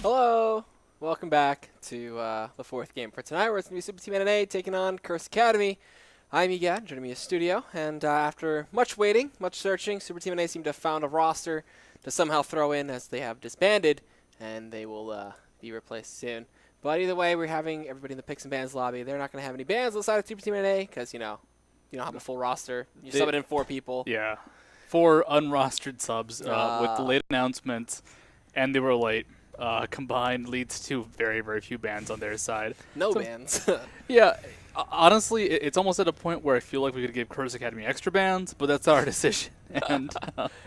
Hello! Welcome back to the fourth game for tonight, where it's going to be Super Team NA taking on Curse Academy. I'm Egad, joining me in the studio, and after much waiting, much searching, Super Team NA seemed to have found a roster to somehow throw in as they have disbanded, and they will be replaced soon. But either way, we're having everybody in the Picks and Bans lobby. They're not going to have any bans outside of Super Team NA because, you know, you don't have a full roster. You sub it in 4 people. Yeah. 4 unrostered subs with the late announcements, and they were late. Combined leads to very, very few bans on their side. No bans. Yeah, honestly, it's almost at a point where I feel like we could give Curse Academy extra bans, but that's our decision. And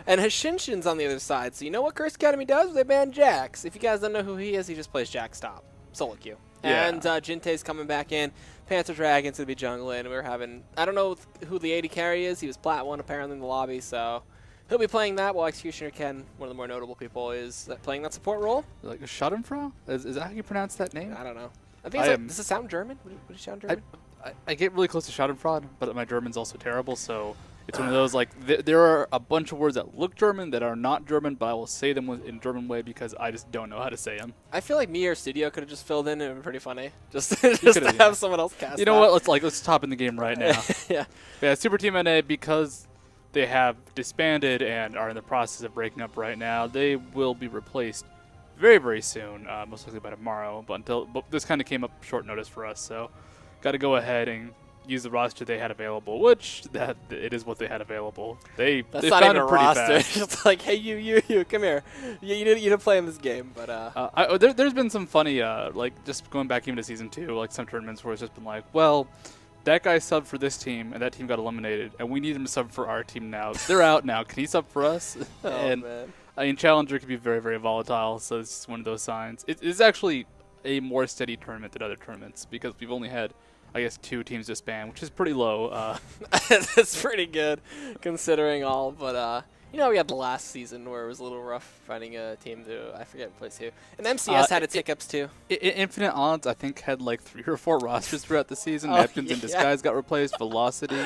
Hashinshin's on the other side, so you know what Curse Academy does? They ban Jax. If you guys don't know who he is, he just plays Jax top. Solo queue. Yeah. And Jinte's coming back in. Panther Dragon's going to be jungling. We're having, I don't know who the AD carry is. He was plat 1 apparently in the lobby, so he'll be playing that, while Executioner Ken, one of the more notable people, is playing that support role. like Schadenfreude? Is that how you pronounce that name? I don't know. I think it's does it sound German? Would it sound German? I get really close to Schadenfreude, but my German's also terrible, so it's one of those, like, there are a bunch of words that look German that are not German, but I will say them in German way because I just don't know how to say them. I feel like me or Studio could have just filled in. It would have been pretty funny. Just to have someone else cast You know what? Let's top in the game right now. Yeah. Super Team NA, because they have disbanded and are in the process of breaking up right now, they will be replaced very, very soon, most likely by tomorrow. But this kind of came up short notice for us, so got to go ahead and use the roster they had available, which it is what they had available. That's not found even it a pretty roster. fast. It's just like, hey, you, come here. You need to play in this game. But there's been some funny, like, just going back even to Season 2, like some tournaments where it's just been like, well, that guy subbed for this team, and that team got eliminated, and we need him to sub for our team now. They're out now. Can he sub for us? Man. I mean, Challenger can be very, very volatile, so it's just one of those signs. It's actually a more steady tournament than other tournaments, because we've only had, I guess, 2 teams disband, which is pretty low. That's pretty good, considering all. But, you know, we had the last season where it was a little rough finding a team to, I forget, place who. And MCS had its hiccups, too. Infinite Odds, I think, had like 3 or 4 rosters throughout the season. Neptunes in Disguise got replaced. Velocity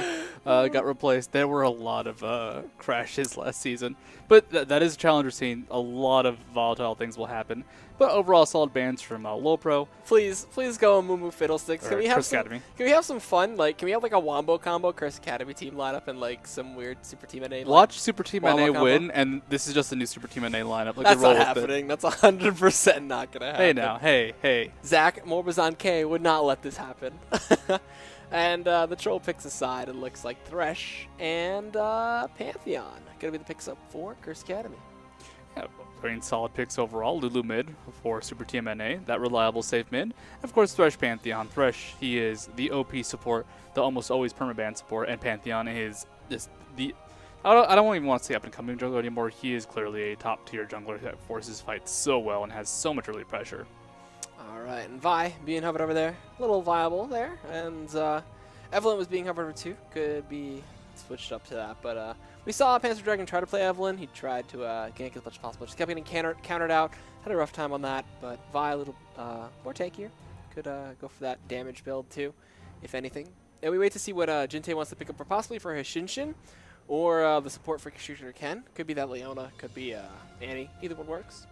got replaced. There were a lot of crashes last season. But that is a Challenger scene. A lot of volatile things will happen. But overall, solid bans from Lowpro. Please go on Moo Fiddlesticks. Can we have some fun? Like, can we have like a Wombo combo Curse Academy team lineup and like some weird Super Team NA? Watch Super Team NA win, and this is just a new Super Team NA lineup. Like, that's not happening. That's 100% not gonna happen. Hey now, hey. Zach Morbazan K would not let this happen. And the troll picks aside, it looks like Thresh and Pantheon gonna be the picks up for Curse Academy. Yeah, very solid picks overall. Lulu mid for Super Team NA, that reliable safe mid. Of course, Thresh Pantheon. Thresh, he is the OP support, the almost always permaban support, and Pantheon is just the. I don't even want to say up and coming jungler anymore. He is clearly a top tier jungler that forces fights so well and has so much early pressure. All right, and Vi being hovered over there, a little viable there, and Evelyn was being hovered over too. Could be switched up to that, but we saw Panther Dragon try to play Evelyn. He tried to gank as much as possible. Just kept getting countered out. Had a rough time on that, but Vi a little more tankier. Could go for that damage build too, if anything. And we wait to see what Jinte wants to pick up, possibly for his Shinshin, or the support for Executioner Ken. Could be that Leona, could be Annie. Either one works.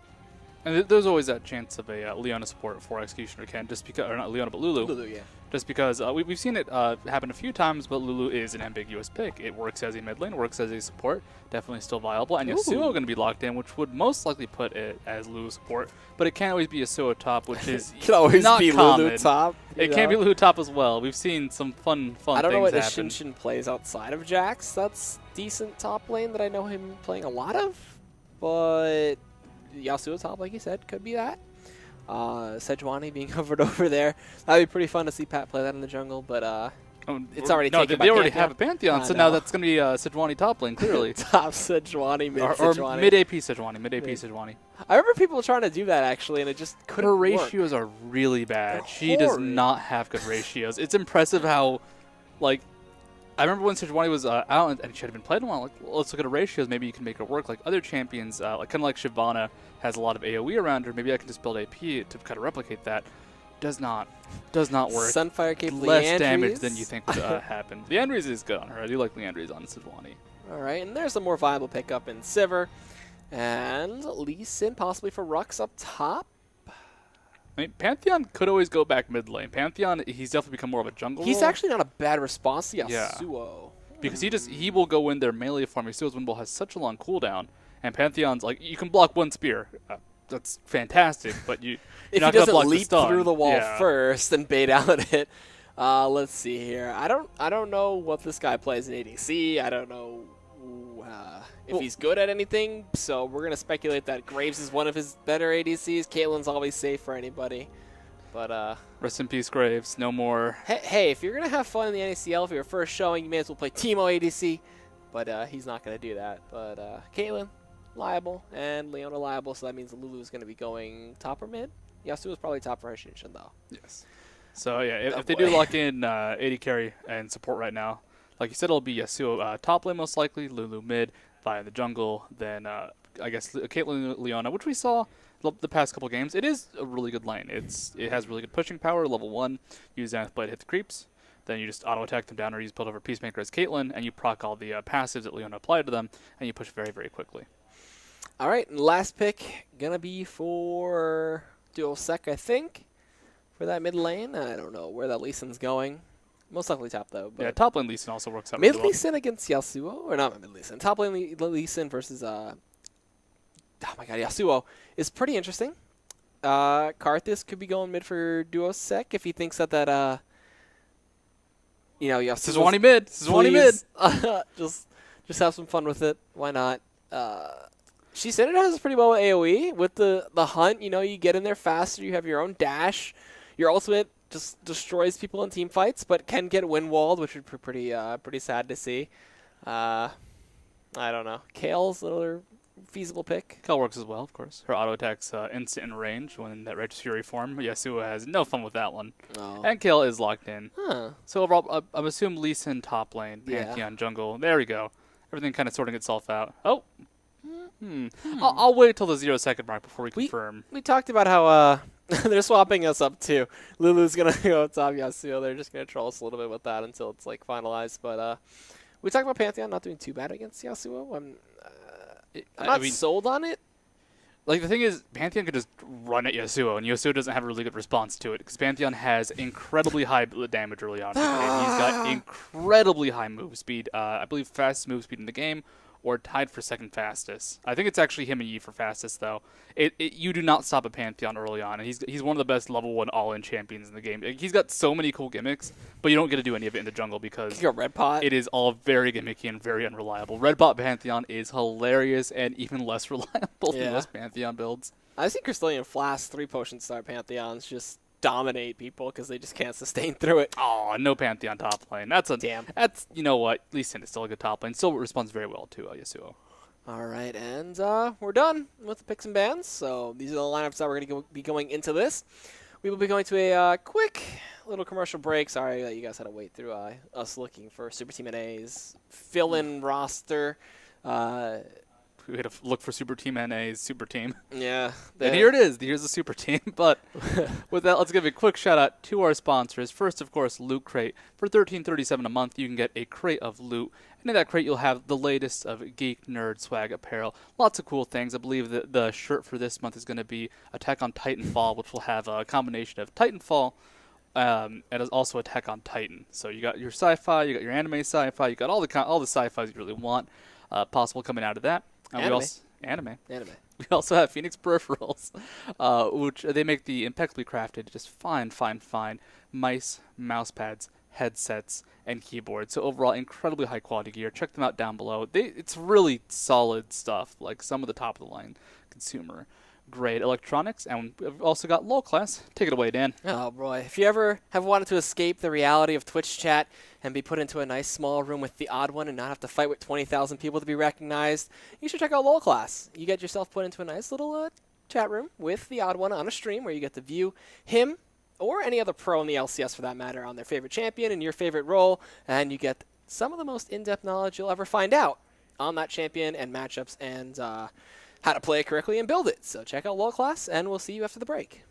And there's always that chance of a Leona support for Executioner Ken, just because, or not Leona, but Lulu. Lulu, yeah. Just because we've seen it happen a few times, but Lulu is an ambiguous pick. It works as a mid lane, works as a support, definitely still viable. And Yasuo going to be locked in, which would most likely put it as Lulu support, but it can't always be Yasuo top, which is can always not be common. Lulu top. It can be Lulu top as well. We've seen some fun things happen. I don't know what Shinshin plays outside of Jax. That's decent top lane that I know him playing a lot of, but Yasuo top, like you said, could be that. Sejuani being hovered over there. That'd be pretty fun to see Pat play that in the jungle, but it's already taken by they already Pantheon. have a Pantheon, so now that's going to be Sejuani top lane, clearly. Top Sejuani, mid Sejuani. Or mid-AP Sejuani, mid-AP Sejuani. I remember people trying to do that, actually, and it just couldn't Her work. ratios are really bad. They're She does horrid. not have good ratios. It's impressive how, like, I remember when Sejuani was out and she had been played a while, like, well, let's look at her ratios. Maybe you can make her work. Like other champions, like kind of like Shyvana has a lot of AoE around her. Maybe I can just build AP to kind of replicate that. Does not work. Sunfire Cape Less Leandries. damage than you think would happen. Leandries is good on her. I do like Leandries on Sejuani. All right, and there's a more viable pickup in Sivir. And Lee Sin possibly for Rux up top. I mean, Pantheon could always go back mid lane. Pantheon, he's definitely become more of a jungle He's role. actually not a bad response to Yasuo. Yeah. Because he will go in there melee farm. Yasuo's Wind Ball has such a long cooldown, and Pantheon's like, you can block one spear. That's fantastic, but you're if not he gonna doesn't block leap the stun. through the wall Yeah. first and bait out it. Let's see here. I don't know what this guy plays in ADC. I don't know if he's good at anything. So we're gonna speculate that Graves is one of his better ADCs. Caitlyn's always safe for anybody. But Rest in peace, Graves. No more. hey, if you're gonna have fun in the NACL for your first showing, you may as well play Teemo ADC. But he's not gonna do that. But Caitlyn, liable, and Leona liable. So that means Lulu is gonna be going top or mid. Yasuo is probably top for her Shinshin though. Yes. So yeah, if Oh, they boy. do lock in AD carry and support right now, like you said, it'll be Yasuo top lane most likely, Lulu mid, Vi in the jungle, then I guess Caitlyn Leona, which we saw the past couple games. It is a really good lane. It has really good pushing power. Level 1, use Zenith Blade, hit the creeps. Then you just auto attack them down or use build over Peacemaker as Caitlyn, and you proc all the passives that Leona applied to them, and you push very, very quickly. All right, and last pick gonna be for dual sec, I think, for that mid lane. I don't know where that Lee Sin's going. Most likely top though. But Yeah, top lane Lee Sin also works out mid really Lee well. Sin against Yasuo, or not mid Lee Sin. Top lane Lee Sin versus oh my god, Yasuo is pretty interesting. Karthus could be going mid for duo sec if he thinks that Yasuo. Sejuani mid. Sejuani mid. Just have some fun with it. Why not? She said it has pretty well with AoE. With the hunt, you get in there faster. You have your own dash. Your ultimate just destroys people in team fights, but can get wind walled, which would be pretty sad to see. I don't know. Kale's another feasible pick. Cal works as well, of course. Her auto attack's instant in range when in that Red Fury form. Yasuo has no fun with that one. Oh. And Kale is locked in. Huh. So overall, I'm assuming Lee Sin top lane, Yeah. Pantheon jungle. There we go. Everything kind of sorting itself out. Oh. I'll wait till the 0-second mark before we confirm. We talked about how they're swapping us up too. Lulu's gonna go top Yasuo. They're just gonna troll us a little bit with that until it's like finalized. But we talked about Pantheon not doing too bad against Yasuo. I'm not sold on it. Like, the thing is, Pantheon could just run at Yasuo, and Yasuo doesn't have a really good response to it, because Pantheon has incredibly high damage early on in the game. He's got incredibly high move speed. I believe fastest move speed in the game, or tied for second fastest. I think it's actually him and Yi for fastest, though. You do not stop a Pantheon early on, and he's one of the best level 1 all-in champions in the game. He's got so many cool gimmicks, but you don't get to do any of it in the jungle because You got Red Pot. it is all very gimmicky and very unreliable. Red Bot Pantheon is hilarious and even less reliable than most Pantheon builds. I see Crystallian Flask 3 potion star Pantheons just dominate people because they just can't sustain through it. Oh, no Pantheon top lane. That's a Damn. That's, you know what? Lee Sin is still a good top lane. Still responds very well to Yasuo. All right, and we're done with the picks and bans. So these are the lineups that we're going to be going into this. We will be going to a quick little commercial break. Sorry that you guys had to wait through us looking for Super Team NA's fill-in roster. We had to look for Super Team NA's Super Team. Yeah. And here it is. Here's the Super Team. But with that, let's give a quick shout out to our sponsors. First, of course, Loot Crate. For $13.37 a month, you can get a crate of loot. And in that crate, you'll have the latest of geek, nerd, swag, apparel. Lots of cool things. I believe that the shirt for this month is going to be Attack on Titanfall, which will have a combination of Titanfall and also Attack on Titan. So you got your sci-fi, you got your anime sci-fi, you got all the sci-fis you really want possible coming out of that. Anime. We also have Phoenix Peripherals, which they make the impeccably crafted, just fine mice, mouse pads, headsets, and keyboards. So overall, incredibly high quality gear. Check them out down below. It's really solid stuff, like some of the top of the line consumer grade electronics. And we've also got low class. Take it away, Dan. Oh boy, if you ever have wanted to escape the reality of Twitch chat and be put into a nice small room with the odd one and not have to fight with 20,000 people to be recognized, you should check out LOL Class. You get yourself put into a nice little chat room with the odd one on a stream where you get to view him or any other pro in the LCS for that matter on their favorite champion and your favorite role, and you get some of the most in-depth knowledge you'll ever find out on that champion and matchups and how to play it correctly and build it. So check out LOL Class, and we'll see you after the break.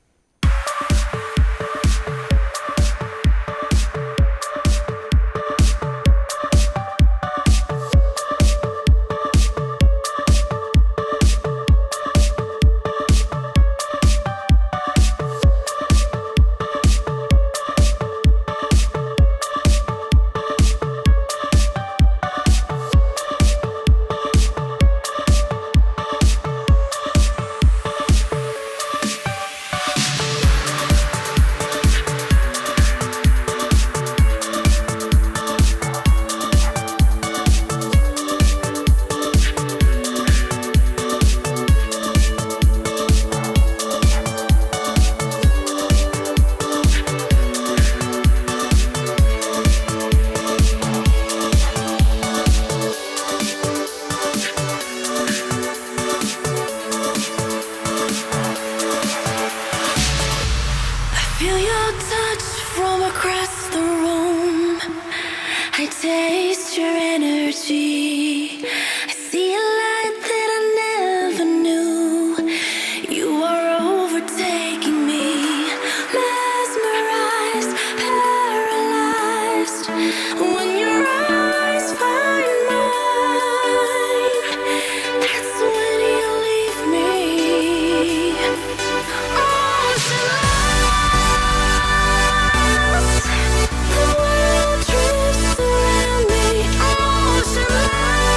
across the room. I taste your energy. I see a light that I never knew. You are overtaking me, mesmerized, paralyzed. When your eyes find mine, that's when you leave me. Ocean lost, the world drifts around me. Ocean lost.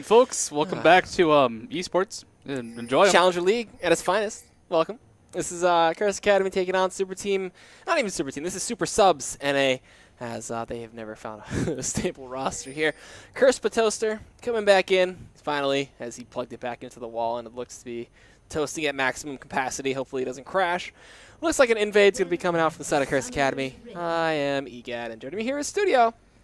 folks. Welcome back to esports. Enjoy 'em. Challenger League at its finest. Welcome. This is Curse Academy taking on Super Team. Not even Super Team. This is Super Subs NA, as they have never found a stable roster here. Curse Patoaster coming back in finally as he plugged it back into the wall, and it looks to be toasting at maximum capacity. Hopefully it doesn't crash. Looks like an invade's going to be coming out from the side of Curse Academy. I am EGAD, and joining me here is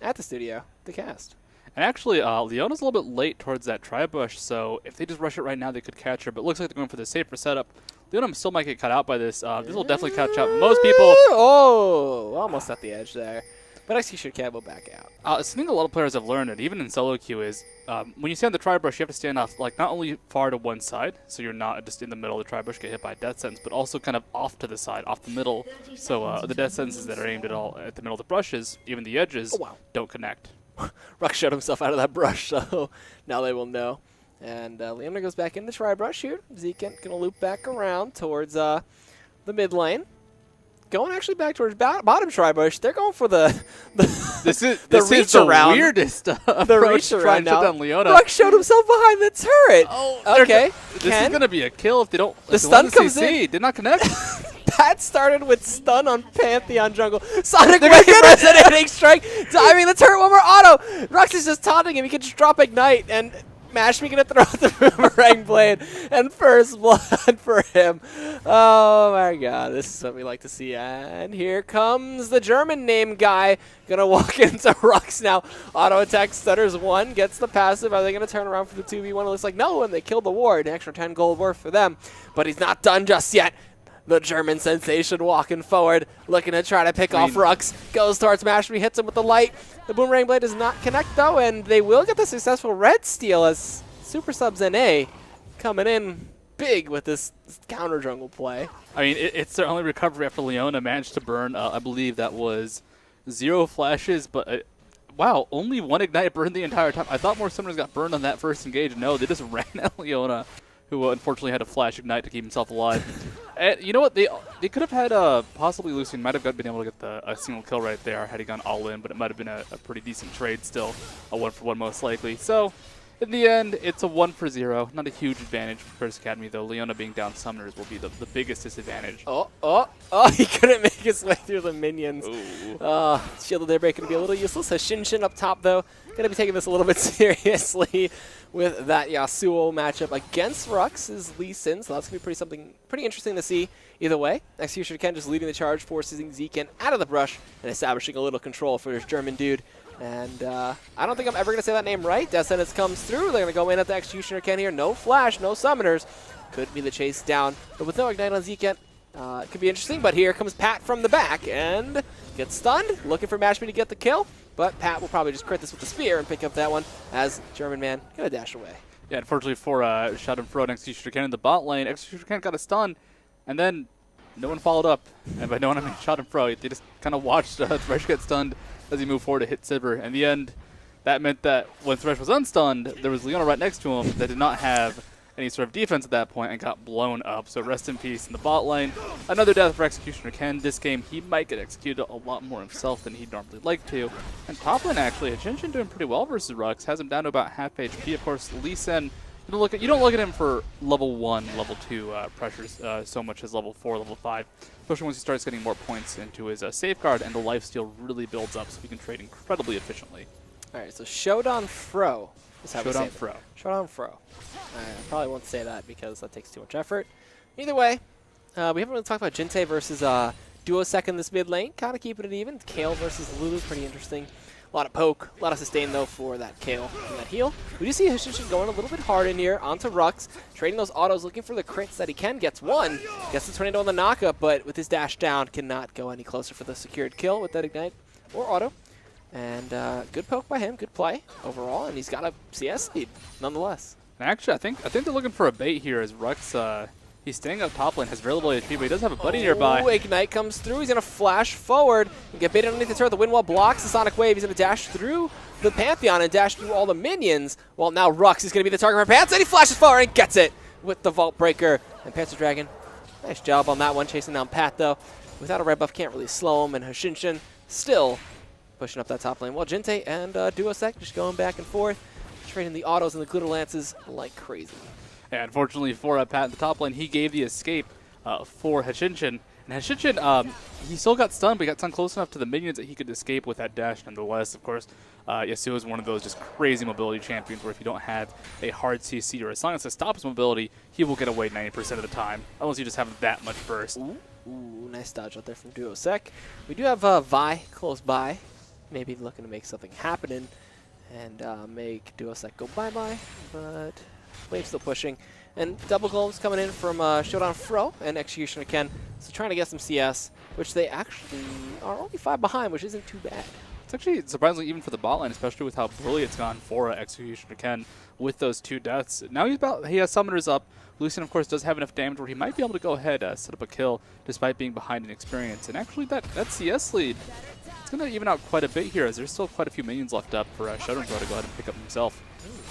at the studio, the cast. And actually, Leona's a little bit late towards that tri-bush, so if they just rush it right now, they could catch her. But it looks like they're going for the safer setup. Leona still might get cut out by this. This will definitely catch up most people. Oh, almost at the edge there. But Executioner Cat will back out. Something a lot of players have learned, and even in solo queue, is when you stand the tri-brush, you have to stand off, like, not only far to one side, so you're not just in the middle of the tri-brush, get hit by a death sentence, but also kind of off to the side, off the middle. So the death sentences that are aimed at the middle of the brushes, even the edges, don't connect. Ruck shut himself out of that brush, so now they will know. And Leona goes back in the tri-brush here. Zeekent going to loop back around towards the mid lane. Going actually back towards bottom tri-brush. They're going for the this is reach the around. weirdest The reach around now. On Leona. Ruck showed himself behind the turret. Oh, okay. This is going to be a kill if they don't. The stun comes in. Did not connect. Pat started with stun on Pantheon jungle. Sonic Wave resonating strike. Diving the turret, one more auto. Rux is just taunting him. He can just drop Ignite, and Mashmi gonna throw out the boomerang blade, and first blood for him. Oh my god, this is what we like to see. And here comes the German name guy. Gonna walk into Rux now. Auto attack stutters one, gets the passive. Are they gonna turn around for the 2v1? It looks like no, and they killed the ward. An extra 10 gold worth for them. But he's not done just yet. The German sensation walking forward, looking to try to pick off Rux. Goes towards Mashmi, hits him with the light. The boomerang blade does not connect, though, and they will get the successful red steal as Super Subs NA coming in big with this counter jungle play. I mean, it's their only recovery after Leona managed to burn, I believe that was 0 flashes, but wow, only 1 Ignite burned the entire time. I thought more summoners got burned on that first engage. No, they just ran at Leona, who unfortunately had a flash Ignite to keep himself alive. And you know what? They could have had possibly Lucian might have been able to get a single kill right there had he gone all in, but it might have been a pretty decent trade still, a 1-for-1 most likely. So in the end, it's a 1-for-0. Not a huge advantage for Curse Academy, though. Leona being down summoners will be the biggest disadvantage. Oh, he couldn't make his way through the minions. Shield of Daybreak going to be a little useless. Shinshin up top, though. Going to be taking this a little bit seriously with that Yasuo matchup against Rux is Lee Sin, so that's going to be something pretty interesting to see either way. Executioner Ken just leading the charge, forcing Zeekent out of the brush and establishing a little control for this German dude. And I don't think I'm ever going to say that name right. Death Sentence comes through. They're going to go in at the Executioner Ken here. No flash, no summoners. Could be the chase down. But with no Ignite on Zeekent, it could be interesting. But here comes Pat from the back and gets stunned. Looking for Mashmi to get the kill. But Pat will probably just crit this with the spear and pick up that one as German man going to dash away. Yeah, unfortunately for Schadenfreude and Executioner Ken in the bot lane, Executioner Ken got a stun, and then no one followed up. And by no one, I mean Schadenfreude. They just kind of watched Thresh get stunned as he moved forward to hit Sivir. In the end, that meant that when Thresh was unstunned, there was Leona right next to him that did not have any sort of defense at that point and got blown up. So rest in peace in the bot lane. Another death for Executioner Ken. This game, he might get executed a lot more himself than he'd normally like to. And top lane, actually, Jinshin doing pretty well versus Rux. Has him down to about half HP. Of course, Lee Sin, you don't look at him for level 1, level 2 pressures so much as level 4, level 5. Especially once he starts getting more points into his safeguard and the lifesteal really builds up so he can trade incredibly efficiently. All right, so Shodan Fro. Shodan Fro. Shodan Fro. I probably won't say that because that takes too much effort. Either way, we haven't really talked about Jinte versus Duosec in this mid lane. Kind of keeping it even. Kale versus Lulu, pretty interesting. A lot of poke, a lot of sustain, though, for that Kale and that heal. We do see Hishinshin going a little bit hard in here onto Rux, trading those autos, looking for the crits that he can. Gets one, gets the tornado on the knockup, but with his dash down, cannot go any closer for the secured kill with that Ignite or auto. And good poke by him, good play overall, and he's got a CS lead nonetheless. And actually, I think they're looking for a bait here as Rux, he's staying up top lane, has very little HP, but he does have a buddy nearby. Ignite comes through. He's going to flash forward and get baited underneath the turret. The wind wall blocks the Sonic Wave. He's going to dash through the Pantheon and dash through all the minions. Well, now Rux is going to be the target for Panther, and he flashes forward and gets it with the Vault Breaker. And Panzer Dragon, nice job on that one, chasing down Pat, though. Without a red buff, can't really slow him, and Hoshinshin still pushing up that top lane. Well, Jinte and Duosec just going back and forth, concentrating the autos and the glitter lances like crazy. Yeah, unfortunately for Pat in the top lane, he gave the escape for Hashinshin. And Hashinshin, he still got stunned, but he got stunned close enough to the minions that he could escape with that dash nonetheless. Of course, Yasuo is one of those just crazy mobility champions where if you don't have a hard CC or a silence that stops mobility, he will get away 90% of the time, unless you just have that much burst. Ooh, nice dodge out there from Duosec. We do have Vi close by, maybe looking to make something happen and make Duosec go bye-bye, but Wave's still pushing. And double golems coming in from Showdown Fro and Executioner Ken. So trying to get some CS, which they actually are only 5 behind, which isn't too bad. It's actually surprisingly even for the bot lane, especially with how poorly it's gone for Executioner Ken with those 2 deaths. Now he has summoners up. Lucian, of course, does have enough damage where he might be able to go ahead set up a kill despite being behind in experience. And actually that CS lead, it's going to even out quite a bit here as there's still quite a few minions left up for Showdown Fro to go ahead and pick up himself.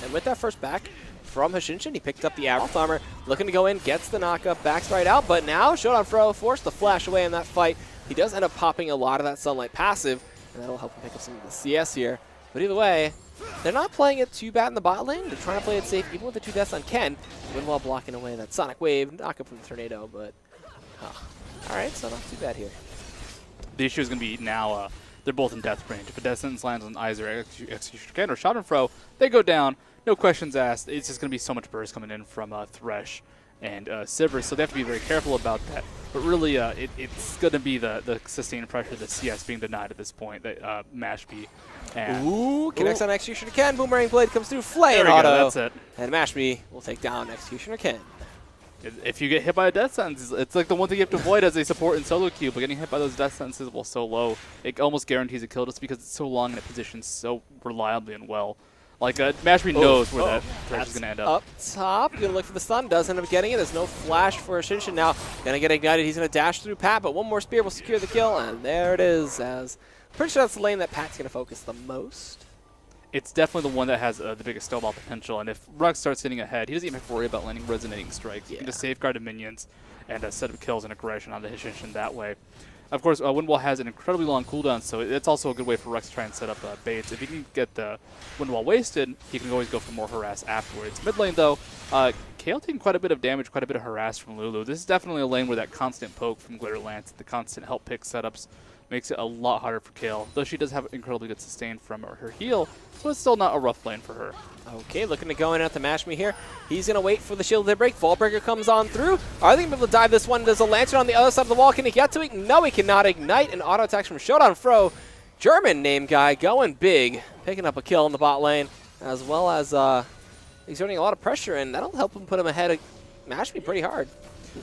And with that first back from Hashinshin, he picked up the Averth Armor, looking to go in, gets the knockup, backs right out, but now Showdown Fro forced the flash away in that fight. He does end up popping a lot of that Sunlight passive, and that'll help him pick up some of the CS here. But either way, they're not playing it too bad in the bot lane. They're trying to play it safe, even with the 2 deaths on Ken, even while blocking away that Sonic Wave, knockup from the Tornado, but alright, so not too bad here. The issue is going to be now, they're both in death range. If a death sentence lands on either Executioner Ken or Showdown Fro, they go down. No questions asked. It's just going to be so much burst coming in from Thresh and Sivir, so they have to be very careful about that. But really, it's going to be the sustained pressure, the CS being denied at this point, that Mashby and... Ooh, connects on Executioner Ken. Boomerang Blade comes through, Flay and auto. That's it. And Mashby will take down Executioner Ken. If you get hit by a death sentence, it's like the one thing you have to avoid as a support in solo queue, but getting hit by those death sentences while so low, it almost guarantees a kill just because it's so long and it positions so reliably and well. Like, Mashby knows where that Thresh is going to end up. Up top, going to look for the stun, does end up getting it. There's no flash for Shinshin now. Going to get ignited, he's going to dash through Pat, but one more spear will secure the kill, and there it is. As pretty sure that's the lane that Pat's going to focus the most. It's definitely the one that has the biggest snowball potential, and if Rux starts hitting ahead, he doesn't even have to worry about landing resonating strikes. He can just safeguard the minions and set up kills and aggression on the Hishinshin that way. Of course, Windwall has an incredibly long cooldown, so it's also a good way for Rux to try and set up baits. If he can get the Windwall wasted, he can always go for more harass afterwards. Mid lane, though, Kayle taking quite a bit of damage, quite a bit of harass from Lulu. This is definitely a lane where that constant poke from Glitter Lance, the constant help pick setups, makes it a lot harder for Kayle, though she does have incredibly good sustain from her heal, so it's still not a rough lane for her. Okay, looking to go in at the Mashme here. He's going to wait for the shield to break. Fallbreaker comes on through. Are they going to be able to dive this one? Does a Lantern on the other side of the wall? Can he get to it? No, he cannot. Ignite and auto attacks from Showdown Fro. German name guy going big, picking up a kill in the bot lane, as well as exerting a lot of pressure, and that'll help him put him ahead of Mashme pretty hard.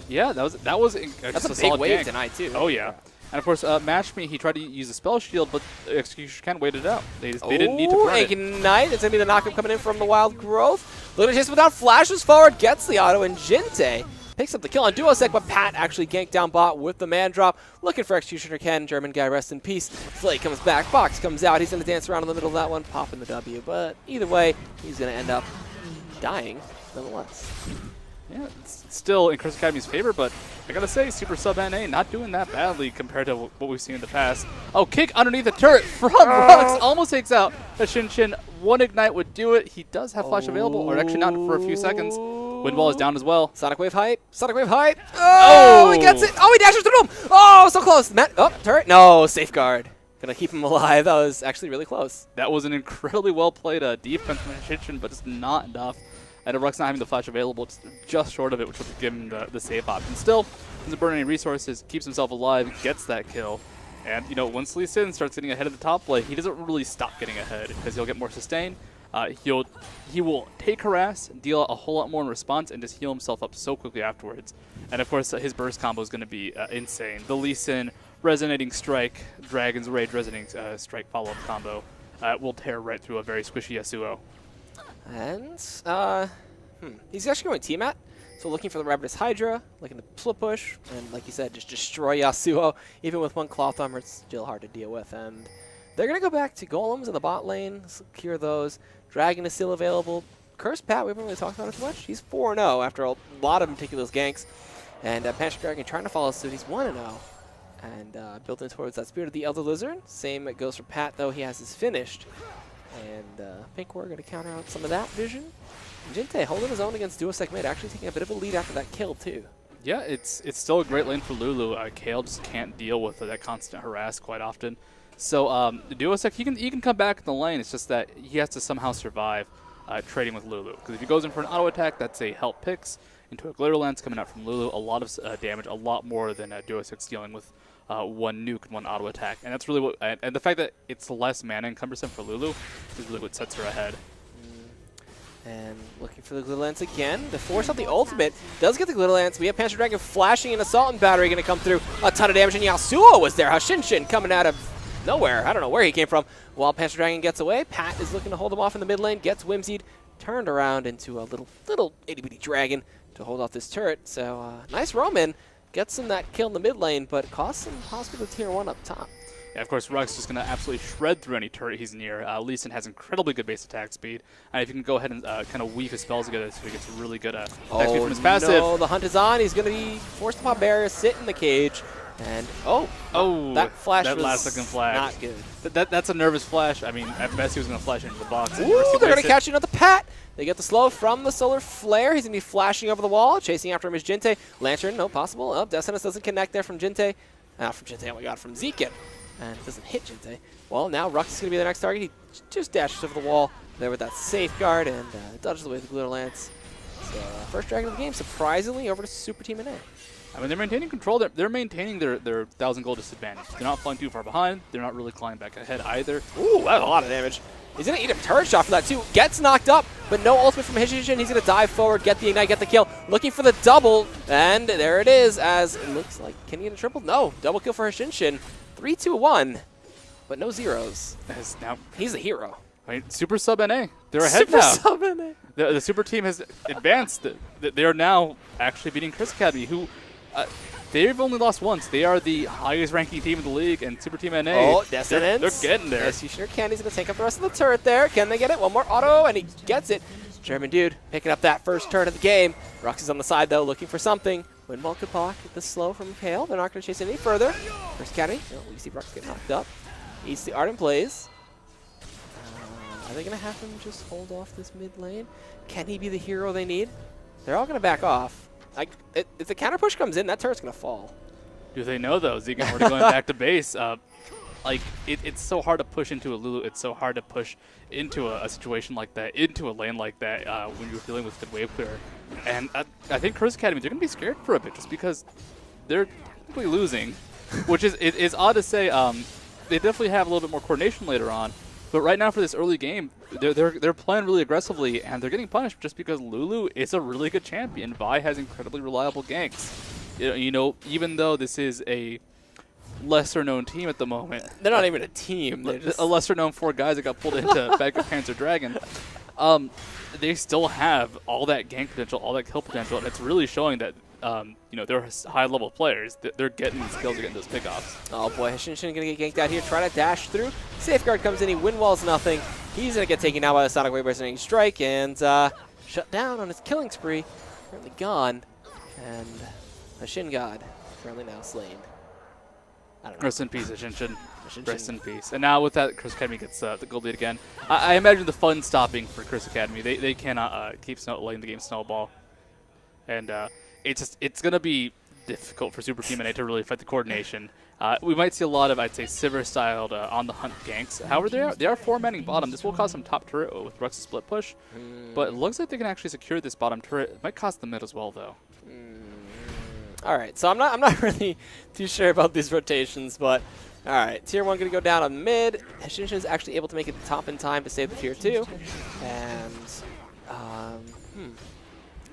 Yeah, that's a big wave tonight, too. Oh, yeah. And of course, Mashme, he tried to use a spell shield, but Executioner Ken waited it out. They didn't need to burn it. Ignite. It's going to be the knockup coming in from the Wild Growth. Looking to chase without flashes forward, gets the auto, and Jinte picks up the kill on Duosec, but Pat actually ganked down bot with the man drop. Looking for Executioner Ken. German guy, rest in peace. Flay comes back. Box comes out. He's going to dance around in the middle of that one, popping the W. But either way, he's going to end up dying nonetheless. Yeah, it's still in Chris Academy's favor, but I gotta say, Super Sub NA not doing that badly compared to what we've seen in the past. Oh, kick underneath the turret from Rux almost takes out the Shinshin. One Ignite would do it. He does have Flash available, or actually not for a few seconds. Windwall is down as well. Sonic Wave hype. Sonic Wave hype. Oh, he gets it. Oh, he dashes through him. Oh, so close. Turret. No, safeguard. Gonna keep him alive. That was actually really close. That was an incredibly well played defense from Shinshin, but it's not enough. And Rux not having the flash available, just short of it, which would give him the safe option. Still, doesn't burn any resources, keeps himself alive, gets that kill. And, you know, once Lee Sin starts getting ahead of the top lane, he doesn't really stop getting ahead because he'll get more sustain. He will take harass, deal a whole lot more in response, and just heal himself up so quickly afterwards. And, of course, his burst combo is going to be insane. The Lee Sin Resonating Strike, Dragon's Rage Resonating Strike follow-up combo will tear right through a very squishy Yasuo. And, he's actually going T-Mat. So looking for the Rabbitous Hydra, looking to split push, and like you said, just destroy Yasuo. Even with one Cloth Armor, it's still hard to deal with. And they're going to go back to Golems in the bot lane, secure those. Dragon is still available. Curse Pat, we haven't really talked about it too much. He's 4-0 after a lot of meticulous ganks. And Panic Dragon trying to follow suit. He's 1-0. And built in towards that Spirit of the Elder Lizard. Same goes for Pat, though. He has his finished. And I think we're going to counter out some of that vision. Jinte holding his own against Duosec mid, actually taking a bit of a lead after that kill, too. Yeah, it's still a great lane for Lulu. Kale just can't deal with that constant harass quite often. So Duosec, he can come back in the lane. It's just that he has to somehow survive trading with Lulu. Because if he goes in for an auto attack, that's a help picks into a glitter lance coming out from Lulu. A lot of damage, a lot more than Duosec's dealing with one nuke and one auto attack. And that's really what. And the fact that it's less mana cumbersome for Lulu is really what sets her ahead. And looking for the Glitter Lance again to force out the ultimate. Does get the Glitter Lance. We have Panzer Dragon flashing an Assault and Battery going to come through. A ton of damage, and Yasuo was there. Hashinshin coming out of nowhere. I don't know where he came from. While Panzer Dragon gets away, Pat is looking to hold him off in the mid lane. Gets whimsied, turned around into a little itty-bitty dragon to hold off this turret. So nice Roman. Gets him that kill in the mid lane, but costs him possibly the tier 1 up top. Yeah, of course, Rux is just going to absolutely shred through any turret he's near. Lee Sin has incredibly good base attack speed. And if you can go ahead and kind of weave his spells together so he gets really good attack speed from his passive. No, the hunt is on. He's going to be forced to pop barriers, sit in the cage. And, that flash was last second flash. Not good. That's a nervous flash. I mean, at best he was going to flash into the box. Ooh, they're going to catch another Pat. They get the slow from the Solar Flare. He's going to be flashing over the wall. Chasing after him is Jinte. Lantern, no possible. Oh, Decimus doesn't connect there from Jinte. From Jinte, oh my god, from Zekin. And it doesn't hit Jinte. Well, now Rux is going to be the next target. He just dashes over the wall there with that safeguard and dodges away the Glitter Lance. So, first dragon of the game, surprisingly, over to Super Team NA. I mean, they're maintaining control. They're maintaining their 1,000 gold disadvantage. They're not falling too far behind. They're not really climbing back ahead either. Ooh, that's a lot of damage. He's going to eat a turret shot for that, too. Gets knocked up, but no ultimate from Hishinshin. He's going to dive forward, get the ignite, get the kill. Looking for the double, and there it is, as it looks like, can he get a triple? No, double kill for Hishinshin. 3-2-1, but no zeros. Now he's a hero. I mean, Super Sub NA. They're ahead Super now. Sub NA. The Super Team has advanced. They are now actually beating Chris Academy, who they've only lost once. They are the highest ranking team in the league, and Super Team NA, oh, Descendants. they're getting there. Yes, he sure can. He's going to take up the rest of the turret there. Can they get it? One more auto, and he gets it. German dude picking up that first turret of the game. Rux is on the side, though, looking for something. Windball could block the slow from Kale. They're not going to chase any further. First Academy. No, we see Rux get knocked up. Eats the Ardent plays. Are they going to have him just hold off this mid lane? Can he be the hero they need? They're all going to back off. If the counter push comes in, that turret's going to fall. Do they know, though? Zegan already going back to base. It's so hard to push into a Lulu. It's so hard to push into a situation like that, into a lane like that when you're dealing with good wave clear. And I think Curse Academy, they're going to be scared for a bit just because they're technically losing, which is odd to say. They definitely have a little bit more coordination later on. But right now for this early game, they're playing really aggressively, and they're getting punished just because Lulu is a really good champion. Vi has incredibly reliable ganks. You know, even though this is a lesser-known team at the moment. They're not even a team. They're just a lesser-known 4 guys that got pulled into Backup Panzer Dragon. They still have all that gank potential, all that kill potential, and it's really showing that they're high-level players. They're getting these kills, they're getting those pickoffs. Oh boy, Hishinshin gonna get ganked out here, trying to dash through. Safeguard comes in, he wind walls nothing. He's gonna get taken out by the Sonic Wave Resonating Strike and shut down on his killing spree. Currently gone. And Hashin God currently now slain. I don't know. Rest in peace, Hishinshin. Rest in peace. And now with that, Chris Academy gets the gold lead again. I imagine the fun stopping for Chris Academy. They cannot keep letting the game snowball. And it's going to be difficult for Super Team NA to really fight the coordination. We might see a lot of, I'd say, Sivir-styled on-the-hunt ganks. However, they are 4-manning bottom. This will cause some top turret with Rux's split push. But it looks like they can actually secure this bottom turret. It might cost the mid as well, though. All right, so I'm not really too sure about these rotations, but all right, tier 1 going to go down on mid. Hishinshin is actually able to make it to top in time to save the tier 2. And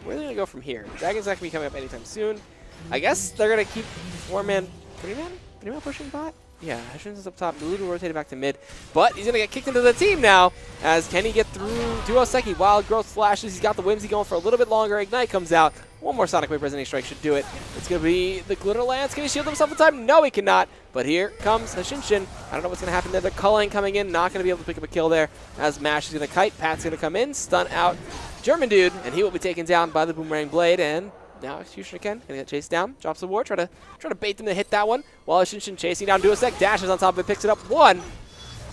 where are they going to go from here? Dragon's not going to be coming up anytime soon. I guess they're going to keep 4-man, 3-man pushing bot? Yeah, Hishinshin's up top. Lulu rotated back to mid, but he's going to get kicked into the team now. As can he get through Duoseki? Wild Growth flashes. He's got the Whimsy going for a little bit longer. Ignite comes out. One more Sonic Wave Resonating Strike should do it. It's going to be the Glitter Lance. Can he shield himself in time? No, he cannot. But here comes Hishinshin. I don't know what's going to happen there. The Culling coming in. Not going to be able to pick up a kill there. As Mash is going to kite. Pat's going to come in. Stun out German dude. And he will be taken down by the Boomerang Blade. And now Executioner again. Going to get chased down. Drops the ward. Try to bait them to hit that one. While Hishinshin chasing down Duosek. Dashes on top of it. Picks it up. 1.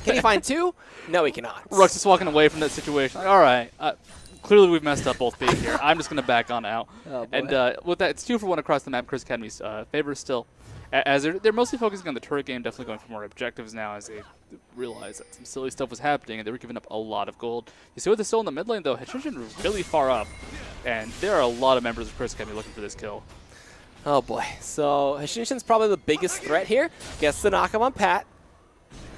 Can he find 2? No, he cannot. Rux is walking away from that situation. Like, all right, clearly we've messed up both being here. I'm just going to back on out. Oh, and with that, it's 2 for 1 across the map. Chris Academy's favor still. As they're mostly focusing on the turret game, definitely going for more objectives now as they realize that some silly stuff was happening and they were giving up a lot of gold. You see with the still in the mid lane, though, Henshin really far up. And there are a lot of members of Chris Academy looking for this kill. Oh boy. So Hashinshin's probably the biggest threat here. Gets the knock on Pat.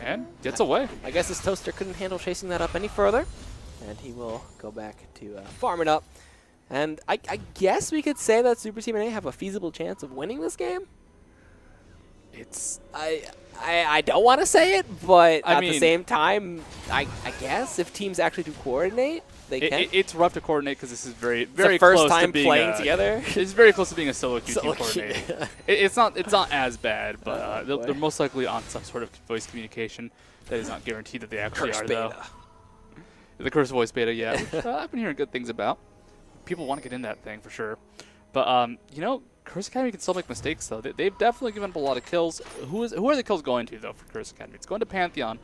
And gets away. I guess his Toaster couldn't handle chasing that up any further. And he will go back to farm it up. And I guess we could say that Super Team NA have a feasible chance of winning this game. It's I don't want to say it, but I at mean, the same time, I guess if teams actually do coordinate, they can. It's rough to coordinate because this is very It's the close first time to being playing together. It's very close to being a solo queue team Solo queue. coordinating. It's not as bad, but boy. they're most likely on some sort of voice communication. That is not guaranteed that they actually Curse are, beta. though. The curse voice beta, yeah. Which, I've been hearing good things about. People want to get in that thing for sure. But you know, Curse Academy can still make mistakes though. They've definitely given up a lot of kills. Who are the kills going to though for Curse Academy? It's going to Pantheon,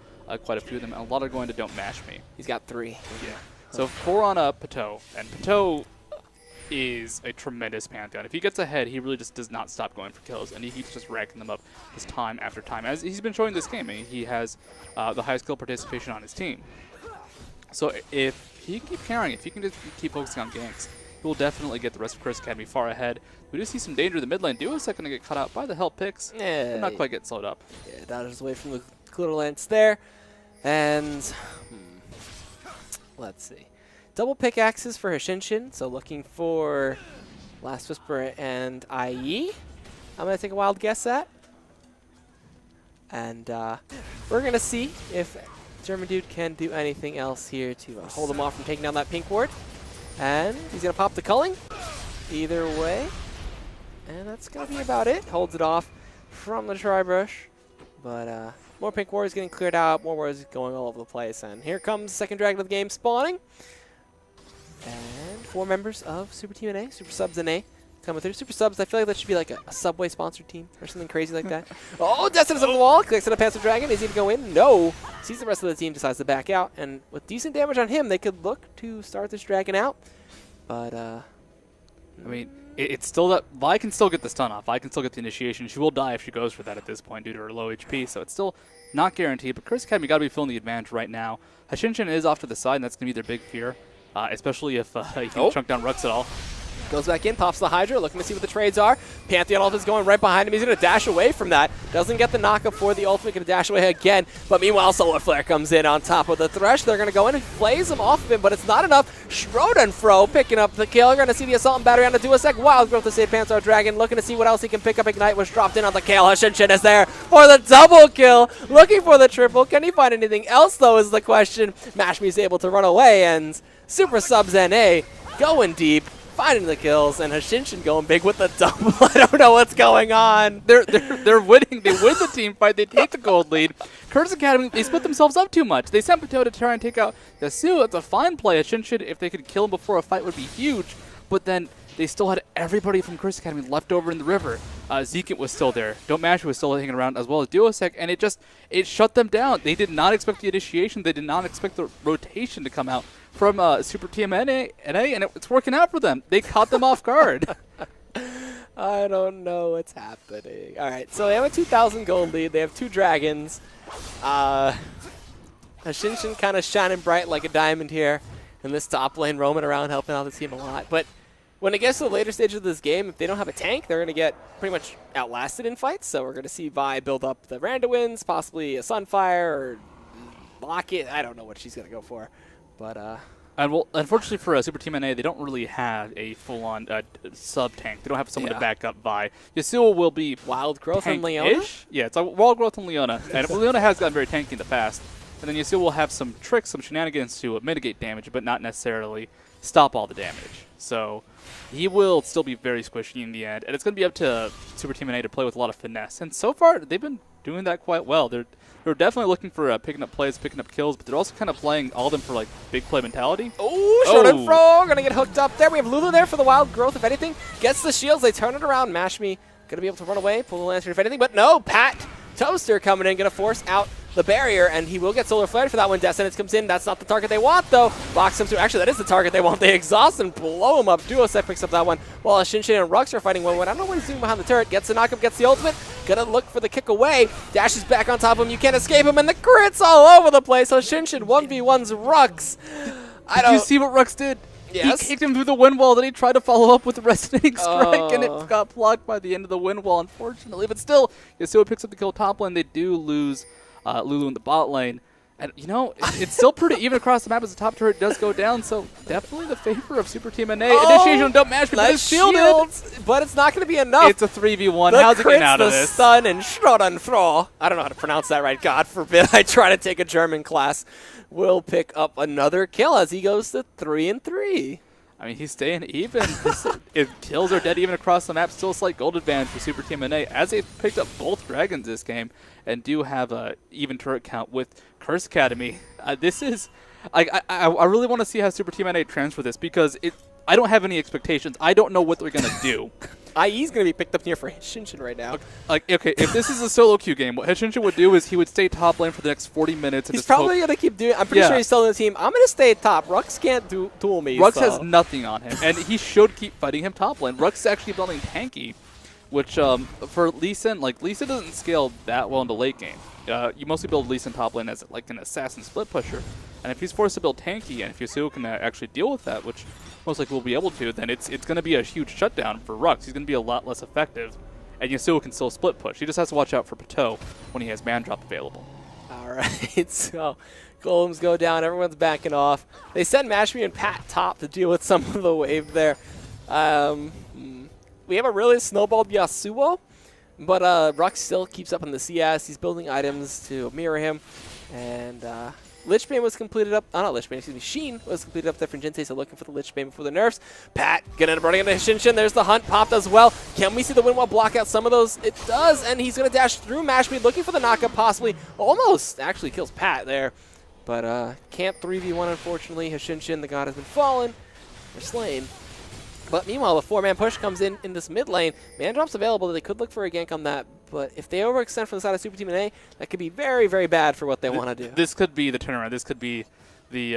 quite a few of them, and a lot are going to Don't Mash Me. He's got 3. Yeah. So 4 on Pateau, and Pateau is a tremendous Pantheon. If he gets ahead, he really just does not stop going for kills, and he keeps just racking them up just time after time. As he's been showing this game, I mean, he has the highest kill participation on his team. So if he can keep carrying, if he can just keep focusing on ganks, he will definitely get the rest of Curse Academy far ahead. We do see some danger in the mid lane. Duo's going to get cut out by the help picks, but not quite get slowed up. Yeah, dodges away from the Clear Lance there. And let's see. Double pickaxes for Hashinshin, so looking for Last Whisper and IE. I'm going to take a wild guess at. And we're going to see if German Dude can do anything else here to hold him off from taking down that pink ward. And he's going to pop the culling either way. And that's going to be about it. Holds it off from the Tri-Brush. But more pink warriors getting cleared out, more warriors going all over the place. And here comes the second dragon of the game spawning. And 4 members of Super Team NA, Super Subs NA, coming through. Super Subs, I feel like that should be like a Subway sponsored team or something crazy like that. Oh, Destin's on the wall, clicks on a Panzer Dragon. Is he going to go in? No. Sees the rest of the team, decides to back out. And with decent damage on him, they could look to start this dragon out. But, I mean, it's still that Vi can still get the stun off. Vi can still get the initiation. She will die if she goes for that at this point due to her low HP. So it's still not guaranteed. But Curse Academy got to be feeling the advantage right now. Hashinshin is off to the side, and that's going to be their big fear, especially if he can chunk down Rux at all. Goes back in, pops the Hydra, looking to see what the trades are. Pantheon ult is going right behind him. He's going to dash away from that. Doesn't get the knock-up for the ultimate. Going to dash away again. But meanwhile, Solar Flare comes in on top of the Thresh. They're going to go in and flays him off of him, but it's not enough. Schrodenfro picking up the kill. You're going to see the Assault and Battery on the Duosec. Wild Growth to save Panzer Dragon. Looking to see what else he can pick up. Ignite was dropped in on the kill. Hashinshin is there for the double kill. Looking for the triple. Can he find anything else, though, is the question. Mashme is able to run away, and Super Subs NA going deep, finding the kills, and Hashinshin going big with the double. I don't know what's going on. They're winning. They win the team fight. They take the gold lead. Curse Academy, they split themselves up too much. They sent Pateau to try and take out Yasuo. It's a fine play. Hashinshin, if they could kill him before a fight, would be huge. But then they still had everybody from Curse Academy left over in the river. Zekit was still there. Don't Mash was still hanging around, as well as Duosec, and it shut them down. They did not expect the initiation. They did not expect the rotation to come out from Super Team NA, and it's working out for them. They caught them off guard. I don't know what's happening. All right, so they have a 2,000 gold lead. They have 2 dragons. Hashinshin kind of shining bright like a diamond here in this top lane, roaming around, helping out the team a lot. But when it gets to the later stages of this game, if they don't have a tank, they're going to get pretty much outlasted in fights. So we're going to see Vi build up the Randuins, possibly a Sunfire or Locket. I don't know what she's going to go for. But and well, unfortunately for Super Team NA, they don't really have a full-on sub-tank. They don't have someone to back up Vi. Yasuo will be Wild Growth and Leona? Yeah, it's a Wild Growth and Leona. And Leona has gotten very tanky in the past. And then Yasuo will have some tricks, some shenanigans to mitigate damage, but not necessarily stop all the damage. So he will still be very squishy in the end. And it's going to be up to Super Team NA to play with a lot of finesse. And so far, they've been doing that quite well. They're definitely looking for picking up plays, picking up kills, but they're also kind of playing all of them for like big play mentality. Oh, Schrodenfro gonna get hooked up there. We have Lulu there for the Wild Growth, if anything. Gets the shields, they turn it around. Mashme gonna be able to run away, pull the Lancer if anything, but no, Pat Toaster coming in, gonna force out the barrier, and he will get solar flared for that one. Descendants comes in. That's not the target they want, though. Box him through. Actually, that is the target they want. They exhaust and blow him up. Duosec picks up that one, while Shinshin and Rux are fighting 1-1. I don't know what he's doing behind the turret. Gets the knockup, gets the ultimate. Gonna look for the kick away. Dashes back on top of him. You can't escape him, and the crits all over the place. So Shinshin 1v1's Rux. Did you see what Rux did? Yes. He kicked him through the wind wall, then he tried to follow up with the Resonating Strike, and it got blocked by the end of the wind wall, unfortunately. But still, Yasuo picks up the kill top lane. They do lose Lulu in the bot lane. And, you know, it's still pretty even across the map as the top turret does go down, so definitely the favor of Super Team NA. Initiation don't match, but it's shielded. But it's not going to be enough. It's a 3v1. How's it getting out of this? The stun and Schrodenthrow. I don't know how to pronounce that right. God forbid I try to take a German class. Will pick up another kill as he goes to 3-3. I mean, he's staying even. If kills are dead even across the map, still a slight gold advantage for Super Team NA as they picked up both dragons this game and do have a even turret count with Curse Academy. This is, I really want to see how Super Team NA transfer this because I don't have any expectations. I don't know what they're gonna do. IE's going to be picked up near for Shinshin right now. Okay, if this is a solo queue game, what Shinshin would do is he would stay top lane for the next 40 minutes. And he's probably going to keep doing it. I'm pretty sure he's telling the team, I'm going to stay top. Rux can't duel me. Rux has nothing on him, and he should keep fighting him top lane. Rux is actually building tanky, which for Lee Sin, Lee Sin doesn't scale that well into late game. You mostly build Lee Sin top lane as like an assassin split pusher. And if he's forced to build tanky, and if Yasuo can actually deal with that, which most likely will be able to, then it's going to be a huge shutdown for Rux. He's going to be a lot less effective, and Yasuo can still split push. He just has to watch out for Pateau when he has man drop available. All right, so golems go down. Everyone's backing off. They send Mashmi and Pat top to deal with some of the wave there. We have a really snowballed Yasuo, but Rux still keeps up in the CS. He's building items to mirror him, and Lichbane was completed up. Oh, not Lichbane, excuse me. Sheen was completed up there for Jinte, so looking for the Lichbane before the nerfs. Pat running into Shinshin. There's the hunt popped as well. Can we see the wind wall block out some of those? It does, and he's going to dash through Mashmi, looking for the knockup, possibly. Almost actually kills Pat there, but can't 3v1, unfortunately. Shinshin, the god, has been fallen or slain. But meanwhile, the 4-man push comes in this mid lane. Man drop's available. They could look for a gank on that. But if they overextend from the side of Super Team NA, that could be very, very bad for what they want to do. This could be the turnaround. This could be the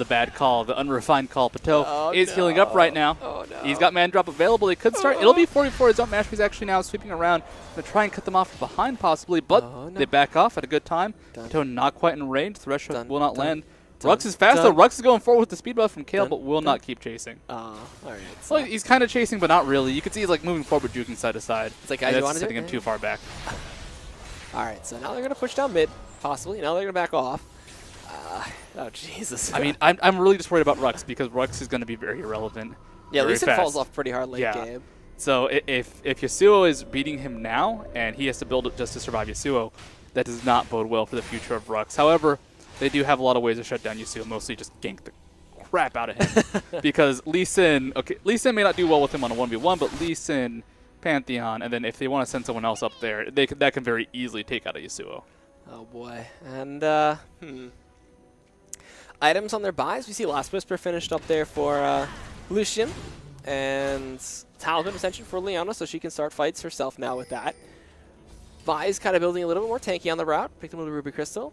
bad call, the unrefined call. Pateau is healing up right now. Oh, no. He's got man drop available. They could start. It'll be 44. His own Mashmi's actually now sweeping around to try and cut them off from behind possibly. But they back off at a good time. Pateau not quite in range. Threshold will not land. Rux is fast though. Rux is going forward with the speed buff from Kale, but will not keep chasing. All right. Well, he's kind of chasing, but not really. You can see he's like moving forward, juking side to side. It's like, guys, you want to setting him too far back. All right, so now they're going to push down mid, possibly. Now they're going to back off. Oh, Jesus. I mean, I'm really just worried about Rux because Rux is going to be very irrelevant. Yeah, at least it falls off pretty hard late game. So if Yasuo is beating him now and he has to build it just to survive Yasuo, that does not bode well for the future of Rux. However, they do have a lot of ways to shut down Yasuo, mostly just gank the crap out of him. Because Lee Sin may not do well with him on a 1v1, but Lee Sin, Pantheon, and then if they want to send someone else up there, that can very easily take out a Yasuo. Oh boy. And items on their buys. We see Last Whisper finished up there for Lucian, and Talisman Ascension for Leona, so she can start fights herself now with that. Vi's kind of building a little bit more tanky on the route. Picked him with a Ruby Crystal.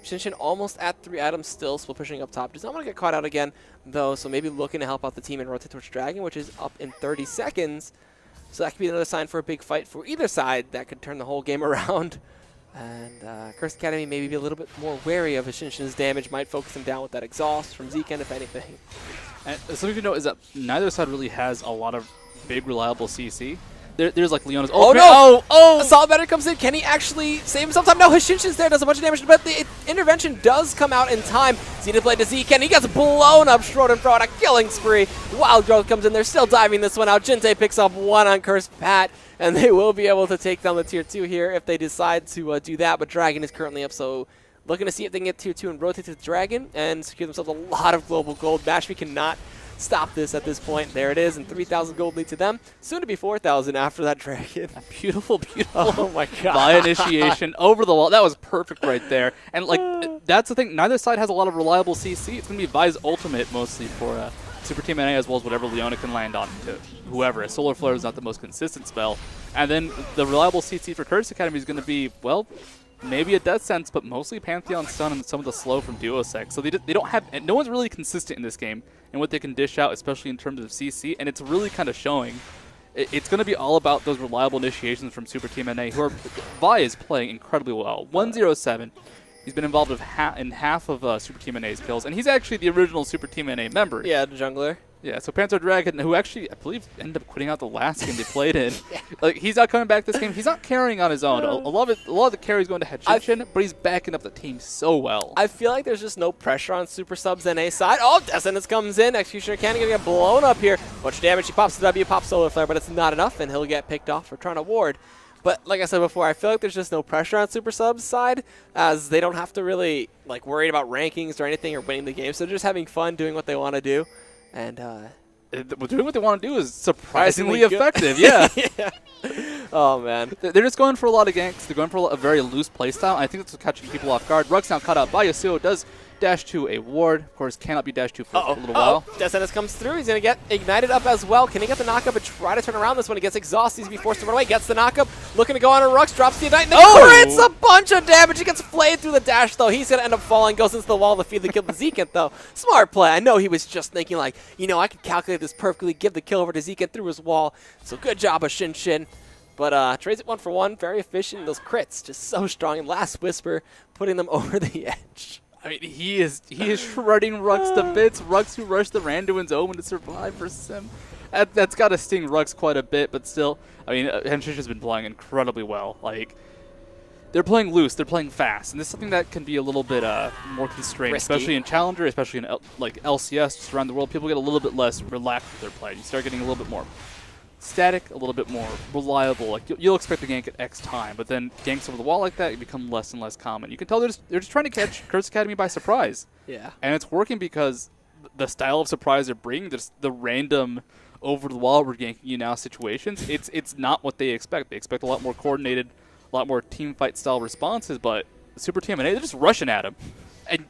Shinshin almost at 3 items still pushing up top. Does not want to get caught out again, though, so maybe looking to help out the team and rotate towards Dragon, which is up in 30 seconds. So that could be another sign for a big fight for either side that could turn the whole game around. And Curse Academy maybe be a little bit more wary of Shinshin's damage. Might focus him down with that exhaust from Zeken, if anything. And something to note is that neither side really has a lot of big, reliable CC. There's like Leona's. Oh no! Oh! Solid Better comes in. Can he actually save himself time? No, Shinshin's there. Does a bunch of damage, but the intervention does come out in time. Xena played to Zeken. He gets blown up. Schrodenthrow on a killing spree. Wild Growth comes in. They're still diving this one out. Jinte picks up 1 on Cursed Pat, and they will be able to take down the tier 2 here if they decide to do that. But Dragon is currently up, so looking to see if they can get tier 2 and rotate to the Dragon and secure themselves a lot of global gold. Mashmi cannot stop this at this point. There it is, and 3,000 gold lead to them. Soon to be 4,000 after that Dragon. Beautiful, beautiful. Oh my god. By initiation over the wall. That was perfect right there. And like that's the thing. Neither side has a lot of reliable CC. It's going to be Vi's ultimate mostly for Super Team NA as well as whatever Leona can land on to whoever. Solar Flare is not the most consistent spell. And then the reliable CC for Curse Academy is going to be, well, maybe a Death Sense, but mostly Pantheon Stun and some of the slow from Duosec. So they don't have, no one's really consistent in this game and what they can dish out, especially in terms of CC, and it's really kind of showing. It's going to be all about those reliable initiations from Super Team NA, who are, Vi is playing incredibly well. 107. He's been involved in half of Super Team NA's kills, and he's actually the original Super Team NA member. Yeah, the jungler. Yeah, so Panzer Dragon, who actually, I believe, ended up quitting out the last game they played in. Yeah. Like, he's not coming back this game. He's not carrying on his own. A lot of the carry's going to Hechin, but he's backing up the team so well. I feel like there's just no pressure on Super Subs NA side. Oh, Descendants comes in. Executioner Cannon gonna get blown up here. Bunch of damage. He pops the W, pops Solar Flare, but it's not enough, and he'll get picked off for trying to ward. But like I said before, I feel like there's just no pressure on Super Subs side, as they don't have to really like worry about rankings or anything or winning the game. So they're just having fun doing what they want to do, and doing what they want to do is surprisingly effective. Yeah. Yeah. Oh man, they're just going for a lot of ganks. They're going for a very loose playstyle. I think that's what's catching people off guard. Rug's now caught out by Yasuo. Does dash to a ward. Of course, cannot be dashed to for a little while. Descendants comes through. He's going to get ignited up as well. Can he get the knockup and try to turn around this one? He gets exhausted. He's going to be forced to run away. Gets the knockup. Looking to go on a Rux. Drops the ignite. And crits a bunch of damage. He gets flayed through the dash, though. He's going to end up falling. Goes into the wall to feed the kill to Zekent, though. Smart play. I know he was just thinking, like, you know, I can calculate this perfectly. Give the kill over to Zekent through his wall. So good job of Shin Shin. But trades it 1 for 1. Very efficient. Those crits just so strong. And Last Whisper putting them over the edge. I mean, he is shredding Rux to bits. Rux who rushed the Randuin's Omen to survive versus him. That's got to sting Rux quite a bit, but still, I mean, Henshish has been playing incredibly well. Like, they're playing loose, they're playing fast, and this is something that can be a little bit more constrained, risky. Especially in Challenger, especially in like LCS, just around the world. People get a little bit less relaxed with their play. You start getting a little bit more static, a little bit more reliable. Like you'll expect the gank at X time, but then ganks over the wall like that become less and less common. You can tell they're just trying to catch Curse Academy by surprise. Yeah, and it's working because the style of surprise they're bringing, just the random over the wall we're ganking you now situations. It's not what they expect. They expect a lot more coordinated, a lot more team fight style responses. But Super Team NA, they're just rushing at him, and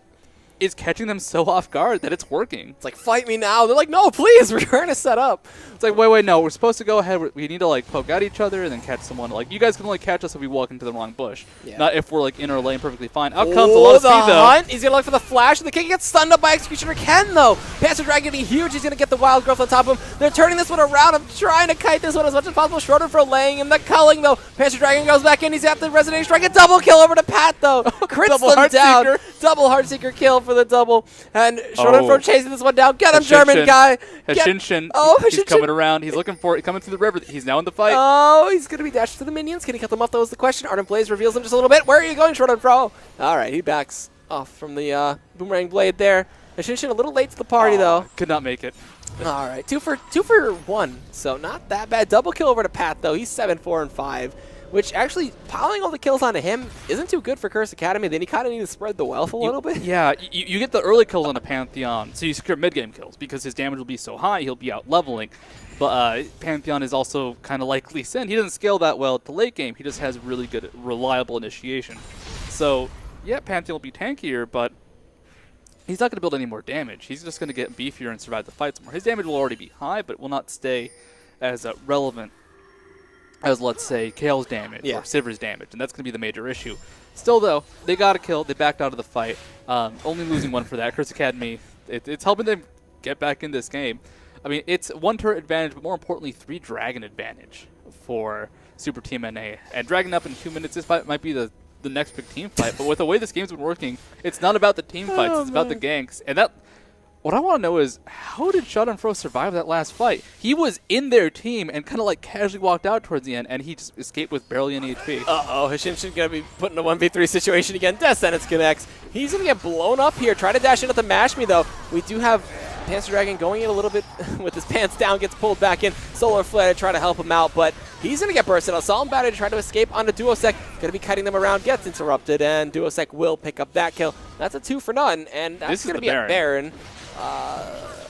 is catching them so off guard that it's working. It's like, fight me now. They're like, no, please, we're trying to set up. It's like, wait, no, we're supposed to go ahead. We need to, like, poke at each other and then catch someone. Like, you guys can only catch us if we walk into the wrong bush. Yeah. Not if we're, like, in our lane perfectly fine. Out comes a lot of speed, though. Hunt. He's going to look for the flash, and the king gets stunned up by Executioner Ken, though. Panzer Dragon getting huge. He's going to get the wild growth on top of him. They're turning this one around. I'm trying to kite this one as much as possible. Schroeder for laying him. The culling, though. Panzer Dragon goes back in. He's got the Resonating Strike. A double kill over to Pat, though. Crits them down. Double Heartseeker kill for the double. And Schroeder chasing this one down. Get him, German guy. Hechin. He's coming around. He's looking for it. Coming through the river. He's now in the fight. Oh, he's going to be dashed to the minions. Can he cut them off? That was the question. Ardent Blaze reveals him just a little bit. Where are you going, Schroeder Pro? All right, he backs off from the boomerang blade there. Hechin a little late to the party, though. Could not make it. All right, two for 1. So not that bad. Double kill over to Pat, though. He's 7, 4, and 5. Which actually, piling all the kills onto him isn't too good for Curse Academy. Then you kind of need to spread the wealth a little bit. Yeah, you get the early kills on a Pantheon, so you secure mid-game kills because his damage will be so high, he'll be out-leveling. But Pantheon is also kind of like Lee Sin. He doesn't scale that well to late game. He just has really good, reliable initiation. So, yeah, Pantheon will be tankier, but he's not going to build any more damage. He's just going to get beefier and survive the fights more. His damage will already be high, but it will not stay as relevant as, let's say, Kale's damage or Sivir's damage, and that's going to be the major issue. Still, though, they got a kill. They backed out of the fight, only losing 1 for that. Curse Academy, it's helping them get back in this game. I mean, it's 1 turret advantage, but more importantly, 3 dragon advantage for Super Team NA. And dragging up in 2 minutes, this fight might be the next big team fight, but with the way this game's been working, it's not about the team fights, it's about the ganks. And that, what I want to know is, how did Schadenfreude survive that last fight? He was in their team and kind of like casually walked out towards the end, and he just escaped with barely any HP. Hashimshin's going to be put in a 1v3 situation again. Descendants connects. He's going to get blown up here. Try to dash in with the Mash Me, though. We do have Panzer Dragon going in a little bit with his pants down, gets pulled back in. Solar Flare to try to help him out, but he's going to get bursted. Assault Battery to try to escape onto Duosec. Going to be kiting them around, gets interrupted, and Duosec will pick up that kill. That's a 2 for none, and that's going to be a Baron.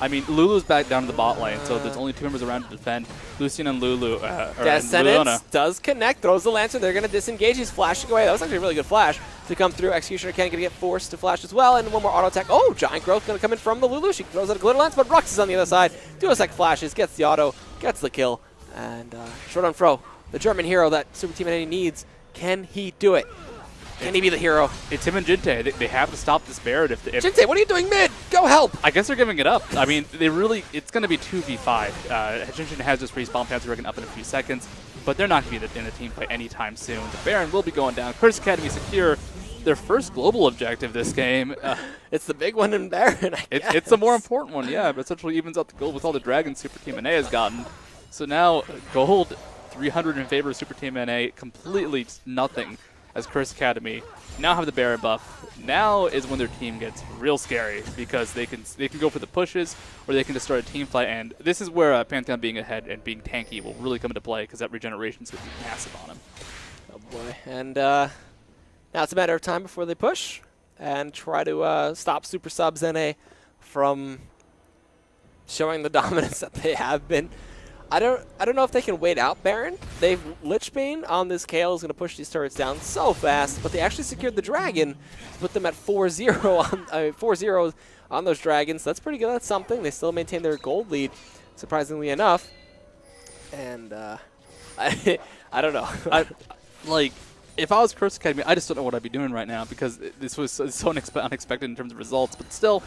I mean, Lulu's back down to the bot lane, so there's only 2 members around to defend. Lucian and Lulu. Descendants does connect, throws the Lancer. They're going to disengage. He's flashing away. That was actually a really good flash to come through. Executioner can't get forced to flash as well, and 1 more auto attack. Oh, Giant Growth going to come in from the Lulu. She throws out a Glitter Lance, but Rux is on the other side. Duosec flashes, gets the auto, gets the kill, and Short on Fro, the German hero that Super Team NA needs. Can he do it? Can he be the hero? It's him and Jinte. They have to stop this Barret. If Jinte, what are you doing mid? Go help! I guess they're giving it up. I mean, it's going to be 2v5. Henshin has just respawned Panzer Dragon up in a few seconds, but they're not going to be in the team fight anytime soon. The Baron will be going down. Curse Academy secure their first global objective this game. It's the big one in Baron, I guess. It's the more important one, yeah, but essentially evens out the gold with all the dragons Super Team NA has gotten. So now gold 300 in favor of Super Team NA, completely nothing as Curse Academy now have the Baron buff. Now is when their team gets real scary because they can go for the pushes or they can just start a team fight, and this is where Pantheon being ahead and being tanky will really come into play because that regeneration is going to be massive on him. Oh boy, and now it's a matter of time before they push and try to stop Super Subs NA from showing the dominance that they have been. I don't know if they can wait out Baron. They've Lichbane on this KO is going to push these turrets down so fast, but they actually secured the dragon to put them at 4-0 on 4-0 on those dragons. That's pretty good. That's something. They still maintain their gold lead, surprisingly enough. And I don't know. If I was Curse Academy, I just don't know what I'd be doing right now because this was so unexpected in terms of results. But still,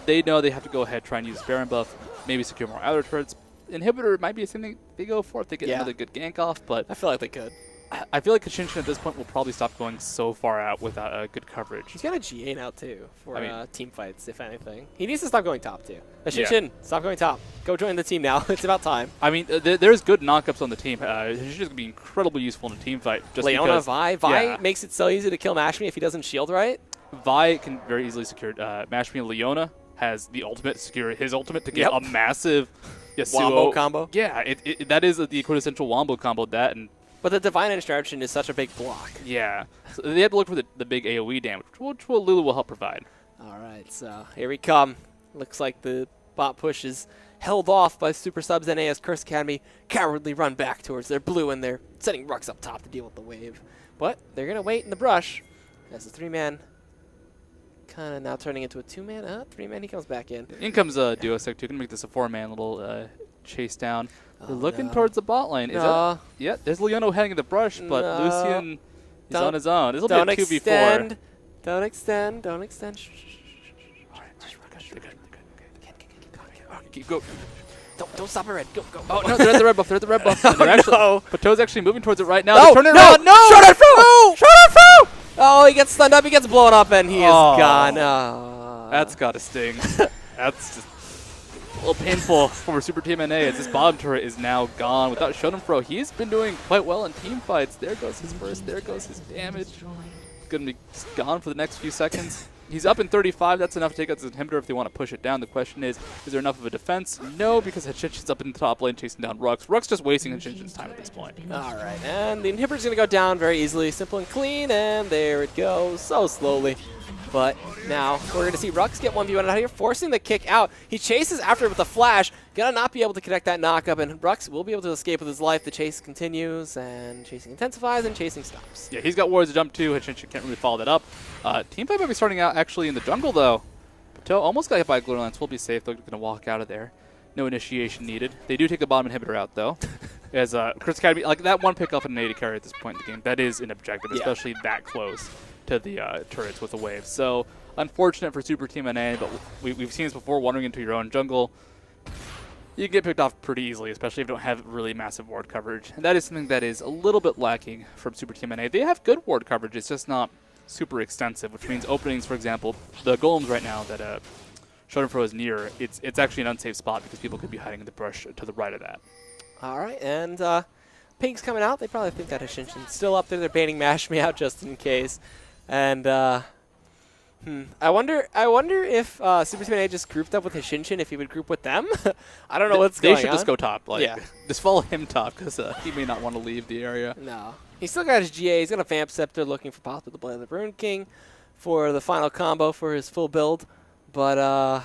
they know they have to go ahead, try and use Baron buff, maybe secure more outer turrets. Inhibitor might be something they go for if they get another good gank off, but I feel like they could. I feel like Kashinshin at this point will probably stop going so far out without good coverage. He's got a GA now too for team fights, if anything. He needs to stop going top too. Kashinshin, stop going top. Go join the team now. It's about time. I mean, there's good knockups on the team. Kashinshin's going to be incredibly useful in a team fight. Just Leona, because, Vi makes it so easy to kill Mashme if he doesn't shield right. Vi can very easily secure Mashme and Leona has the ultimate, secure his ultimate to get a massive Wombo combo. Yeah, that is the quintessential Wombo combo. But the Divine Instruction is such a big block. Yeah, so they have to look for the big AoE damage, which Lulu will help provide. All right, so here we come. Looks like the bot push is held off by Super Subs NA as Curse Academy cowardly run back towards their blue, and they're setting Rux up top to deal with the wave. But they're going to wait in the brush as the 3-man kind of now turning into a 2-man. 3-man, he comes back in. In comes Duosec 2, going to make this a 4-man little chase down. They're looking towards the bot lane. Yeah, there's Leono heading in the brush, but Lucian is on his own. This will be a 2v4. Don't extend. Don't extend. Keep go. Don't stop it, Red. Go. Oh, no, they're at the red buff. They're at the red buff. Pato's actually moving towards it right now. No, Turn it around. No! Shut it through! Shut it through! Oh, he gets stunned up. He gets blown up, and he is gone. That's got to sting. That's just a little painful for Super Team NA as this bottom turret is now gone without Schadenfreude. He's been doing quite well in team fights. There goes his burst. There goes his damage. He's going to be gone for the next few seconds. He's up in 35. That's enough to take out the inhibitor if they want to push it down. The question is there enough of a defense? No, because Hachinshin's up in the top lane chasing down Rux. Rux just wasting Hachinshin's time at this point. All right, and the inhibitor's going to go down very easily. Simple and clean, and there it goes. So slowly. But now we're going to see Rux get 1v1 out of here, forcing the kick out. He chases after it with a flash. Going to not be able to connect that knockup, and Rux will be able to escape with his life. The chase continues, and chasing intensifies, and chasing stops. Yeah, he's got wards to jump too. Hachinshin can't really follow that up. Team fight might be starting out actually in the jungle, though. Pato almost got hit by a Glitter Lance. We'll be safe. They're going to walk out of there. No initiation needed. They do take the bottom inhibitor out, though. As Curse Academy, like that one pick off an AD carry at this point in the game, that is an objective, especially that close to the turrets with the wave. So unfortunate for Super Team NA, but we've seen this before, wandering into your own jungle. You can get picked off pretty easily, especially if you don't have really massive ward coverage. And that is something that is a little bit lacking from Super Team NA. They have good ward coverage, it's just not super extensive, which means openings, for example, the golems right now that Schadenfreude is near, it's actually an unsafe spot because people could be hiding in the brush to the right of that. All right, and Pink's coming out. They probably think that Hashinshin's still up there. They're baiting Mashme out just in case. And I wonder if Super Team NA just grouped up with Hashinshin, if he would group with them. I don't know what's going on. They should just go top. Just follow him top because he may not want to leave the area. No. He's still got his GA. He's got a Vamp Scepter looking for possibly the Blade of the Rune King for the final combo for his full build. But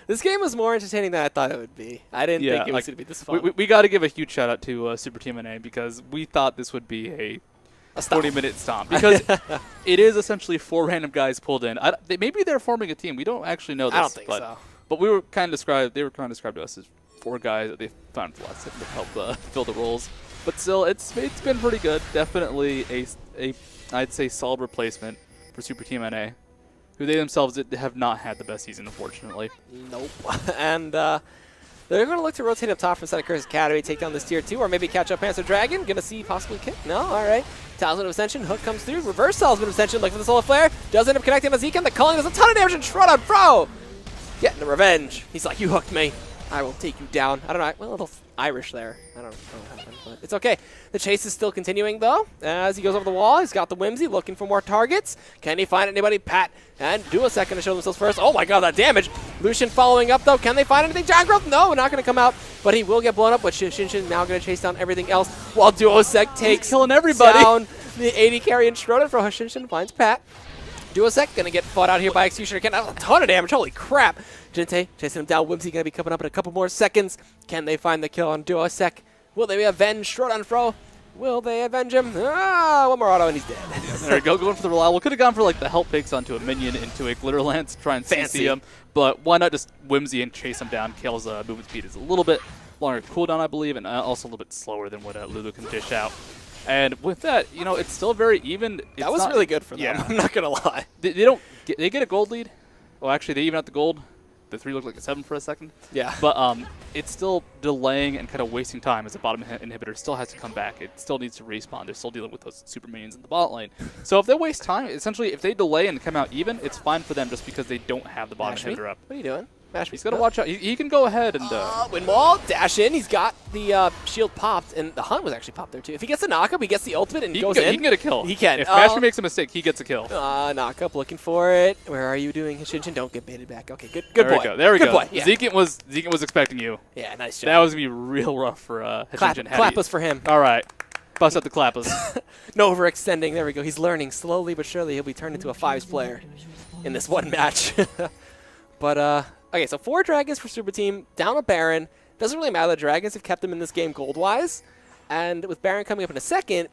this game was more entertaining than I thought it would be. I didn't think it was going to be this fun. We got to give a huge shout out to Super Team NA because we thought this would be a 40-minute stomp because it is essentially 4 random guys pulled in. Maybe they're forming a team. We don't actually know this. I don't think so. But they were kind of described to us as 4 guys that they found for to help fill the roles. But still, it's been pretty good. Definitely a I'd say, solid replacement for Super Team NA, who they themselves have not had the best season, unfortunately. Nope. And they're going to look to rotate up top from Santa Cruz Academy, take down this tier 2, or maybe catch up Panzer Dragon. Going to see possibly kick. No, all right. Talisman of Ascension, hook comes through. Reverse Talisman of Ascension, looking for the Solar Flare. Does end up connecting with Zekan. The culling does a ton of damage and Shroud on Pro. Getting the revenge. He's like, you hooked me. I will take you down. I don't know. Well, a little Irish there. I don't know what happened, but it's okay. The chase is still continuing, though. As he goes over the wall, he's got the Whimsy looking for more targets. Can he find anybody? Pat and do a second to show themselves first. Oh, my God, that damage. Lucian following up, though. Can they find anything? Giant Growth? No, not going to come out, but he will get blown up. But Shinshin now going to chase down everything else while Duosec takes killing everybody down the 80 carry and Schroeder for Shinshin finds Pat. Duosec going to get fought out here by Executioner. Again, a ton of damage. Holy crap. Jinte chasing him down. Whimsy going to be coming up in a couple more seconds. Can they find the kill on Duosec? Will they avenge Schroeder Fro? Will they avenge him? Ah, one more auto and he's dead. There we go, going for the reliable. Could have gone for like the help picks onto a minion into a Glitter Lance to try and CC him. But why not just Whimsy and chase him down? Kale's movement speed is a little bit longer cooldown, I believe, and also a little bit slower than what Lulu can dish out. And with that, you know, it's still very even. That was really good for them. Yeah. I'm not going to lie. They don't get, they get a gold lead. Well, actually, they even out the gold. The 3 looked like a 7 for a second. Yeah. But it's still delaying and kind of wasting time as the bottom inhibitor still has to come back. It still needs to respawn. They're still dealing with those super minions in the bot lane. So if they waste time, essentially, if they delay and come out even, it's fine for them just because they don't have the bottom inhibitor up. What are you doing? He's got to watch out. He can go ahead and... Wind wall, dash in. He's got the shield popped, and the Hunt was actually popped there, too. If he gets the knockup, he gets the ultimate and goes in. He can get a kill. He can. If Mashby makes a mistake, he gets a kill. Knockup, looking for it. Where are you doing, Shinshin? Don't get baited back. Okay, good boy. There we go. Good boy. Yeah. Zekan was expecting you. Yeah, nice job. That was going to be real rough for Shinshin. Clappers for him. All right. Bust out the clappers. No overextending. There we go. He's learning slowly but surely. He'll be turned into a 5s player in this one match. But, okay, so 4 Dragons for Super Team, down a Baron. Doesn't really matter. The Dragons have kept them in this game gold-wise. And with Baron coming up in a second,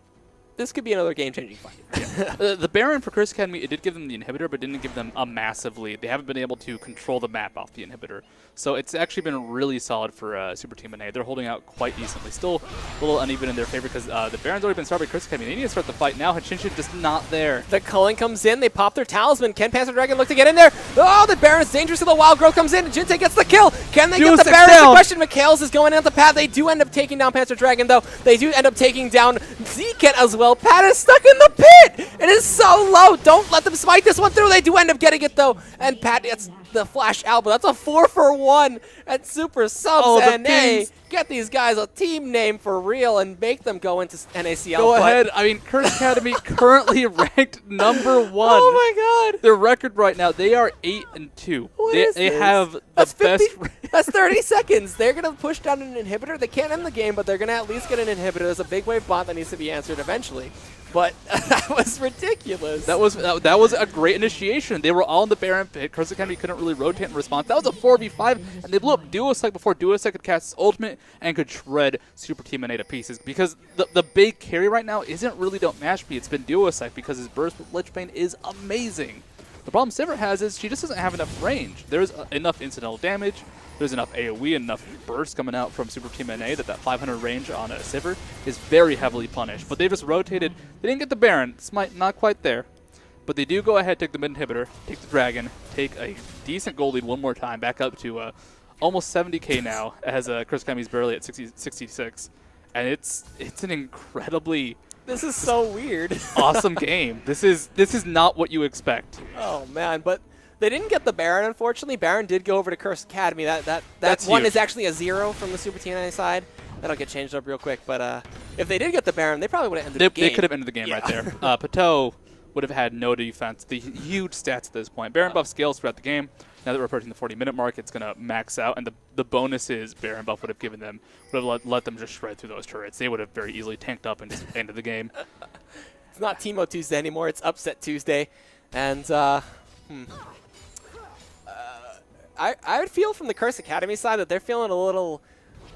this could be another game-changing fight. Yeah. The Baron for Curse Academy, it did give them the inhibitor, but didn't give them a massive lead. They haven't been able to control the map off the inhibitor. So it's actually been really solid for Super Team NA. They're holding out quite decently. Still a little uneven in their favor because the Baron's already been started by Curse Academy. They need to start the fight now. Hachinshin just not there. The culling comes in. They pop their talisman. Can Panzer Dragon look to get in there? Oh, the Baron's dangerous. The Wild Growth comes in. And Jinte gets the kill. Can they get the Baron? The question. McHale's is going out the path. They do end up taking down Panzer Dragon, though. They do end up taking down Zekan as well. Pat is stuck in the pit. It is so low. Don't let them smite this one through. They do end up getting it, though. And Pat gets the flash out, but that's a 4-for-1 at Super Subs NA. Get these guys a team name for real and make them go into NACL. Go ahead. I mean, Curse Academy currently ranked number 1. Oh my God. Their record right now, they are 8-2. They have the that's best. That's 30 seconds. They're going to push down an inhibitor. They can't end the game, but they're going to at least get an inhibitor. There's a big wave bot that needs to be answered eventually. But that was ridiculous. That was a great initiation. They were all in the Baron pit. Curse Academy couldn't really rotate in response. That was a 4v5, and they blew up Duosec before Duosec could cast his ultimate and could shred Super Team NA to pieces. Because the big carry right now isn't really Don't Mash Me. It's been Duosec because his burst with Lich Bane is amazing. The problem Sivert has is she just doesn't have enough range. There's enough incidental damage. There's enough AoE, enough burst coming out from Super Team NA that 500 range on a Sivert is very heavily punished. But they just rotated. They didn't get the Baron. Smite not quite there. But they do go ahead, take the mid inhibitor, take the Dragon, take a decent gold lead one more time, back up to almost 70k now, as Curse Academy's barely at 66. And it's an incredibly... This is so weird. awesome game. This is not what you expect. Oh, man. But... they didn't get the Baron, unfortunately. Baron did go over to Curse Academy. That one huge. is actually a 0 from the Super TNA side. That'll get changed up real quick. But if they did get the Baron, they probably would have ended the game. They could have ended the game right there. Pateau would have had no defense. The huge stats at this point. Baron buff scales throughout the game. Now that we're approaching the 40-minute mark, it's going to max out. And the bonuses Baron buff would have given them, would have let them just shred through those turrets. They would have very easily tanked up and just ended the game. It's not Teemo Tuesday anymore. It's Upset Tuesday. And, I would feel from the Curse Academy side that they're feeling a little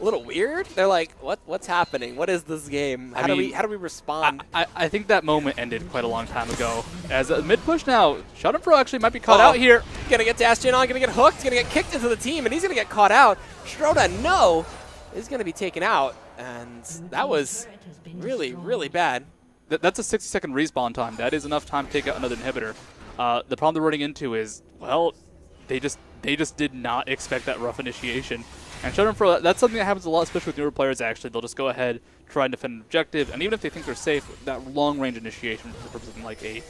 weird. They're like, what's happening? What is this game? How do we respond? I think that moment ended quite a long time ago. As a mid push now, Schadenfreude actually might be caught out here. Gonna get dashed in on, gonna get hooked, gonna get kicked into the team, and he's gonna get caught out. Schroeder, no, is gonna be taken out, and that was really, really bad. that's a 60-second respawn time. That is enough time to take out another inhibitor. The problem they're running into is, well, they just did not expect that rough initiation. And Schadenfreude, that's something that happens a lot, especially with newer players, actually. They'll just go ahead, try and defend an objective, and even if they think they're safe, that long-range initiation for something like a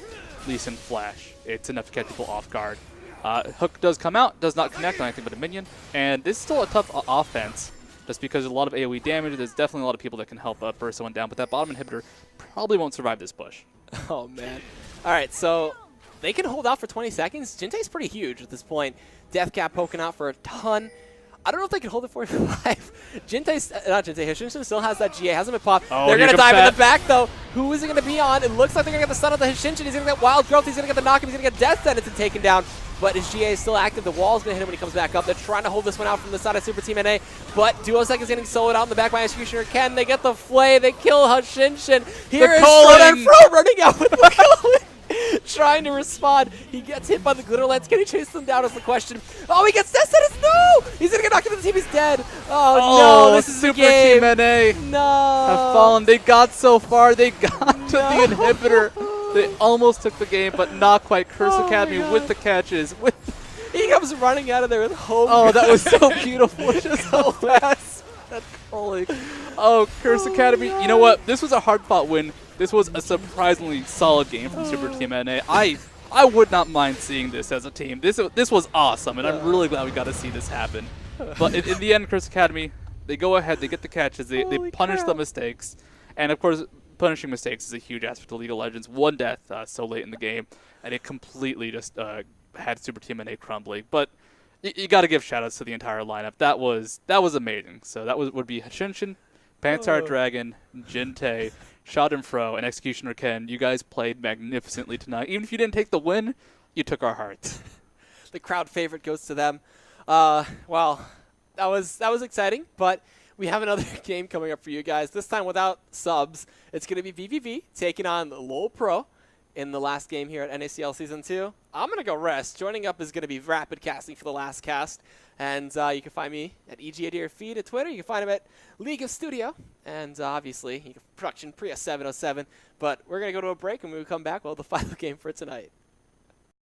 Lee Sin flash, it's enough to catch people off guard. Hook does come out, does not connect on anything but a minion, and this is still a tough offense, just because there's a lot of AoE damage. There's definitely a lot of people that can help burst someone down, but that bottom inhibitor probably won't survive this push. Oh, man. All right, so they can hold out for 20 seconds. Jintei's pretty huge at this point. Deathcap poking out for a ton. I don't know if they can hold it 45. Hshin still has that GA, hasn't been popped. Oh, they're going to dive in the back, though. Who is it going to be on? It looks like they're going to get the stun of the Hshin. He's going to get Wild Growth. He's going to get the knock. He's going to get Death Sentence and taken down. But his GA is still active. The wall's going to hit him when he comes back up. They're trying to hold this one out from the side of Super Team NA. But Duosec is getting soloed out in the back by Executioner Ken. They get the flay. They kill Hshin. Here is Schadenfreude running out with the Culling. Trying to respond. He gets hit by the Glitter Lance. Can he chase them down is the question. Oh, he gets Death Sentence. No! He's going to get knocked into the team. He's dead. Oh, no. This is Super the game. Team NA No. have fallen. They got so far. They got to the inhibitor. They almost took the game, but not quite. Curse Academy with the catches. He comes running out of there with home. Oh, that was so beautiful. Just so fast. That calling. Oh, Curse Academy. You know what? This was a hard-fought win. This was a surprisingly solid game from Super Team NA. I would not mind seeing this as a team. This was awesome, and I'm really glad we got to see this happen. But in the end, Curse Academy, they go ahead, they get the catches, they punish the mistakes. And, of course, punishing mistakes is a huge aspect of League of Legends. One death so late in the game, and it completely just had Super Team NA crumbling. But you got to give shout-outs to the entire lineup. That was amazing. So that would be Hshin, Pantsar Dragon, Jintei, Schadenfreude, and Executioner Ken. You guys played magnificently tonight. Even if you didn't take the win, you took our hearts. The crowd favorite goes to them. Well, that was exciting, but we have another game coming up for you guys. This time without subs. It's going to be VVV taking on LoL Pro in the last game here at NACL Season 2. I'm going to go rest. Joining up is going to be Rapid Casting for the last cast. And you can find me at EGADR Feed at Twitter. You can find him at League of Studio. And obviously, you can production Priya 707. But we're going to go to a break, and when we come back, we'll have the final game for tonight.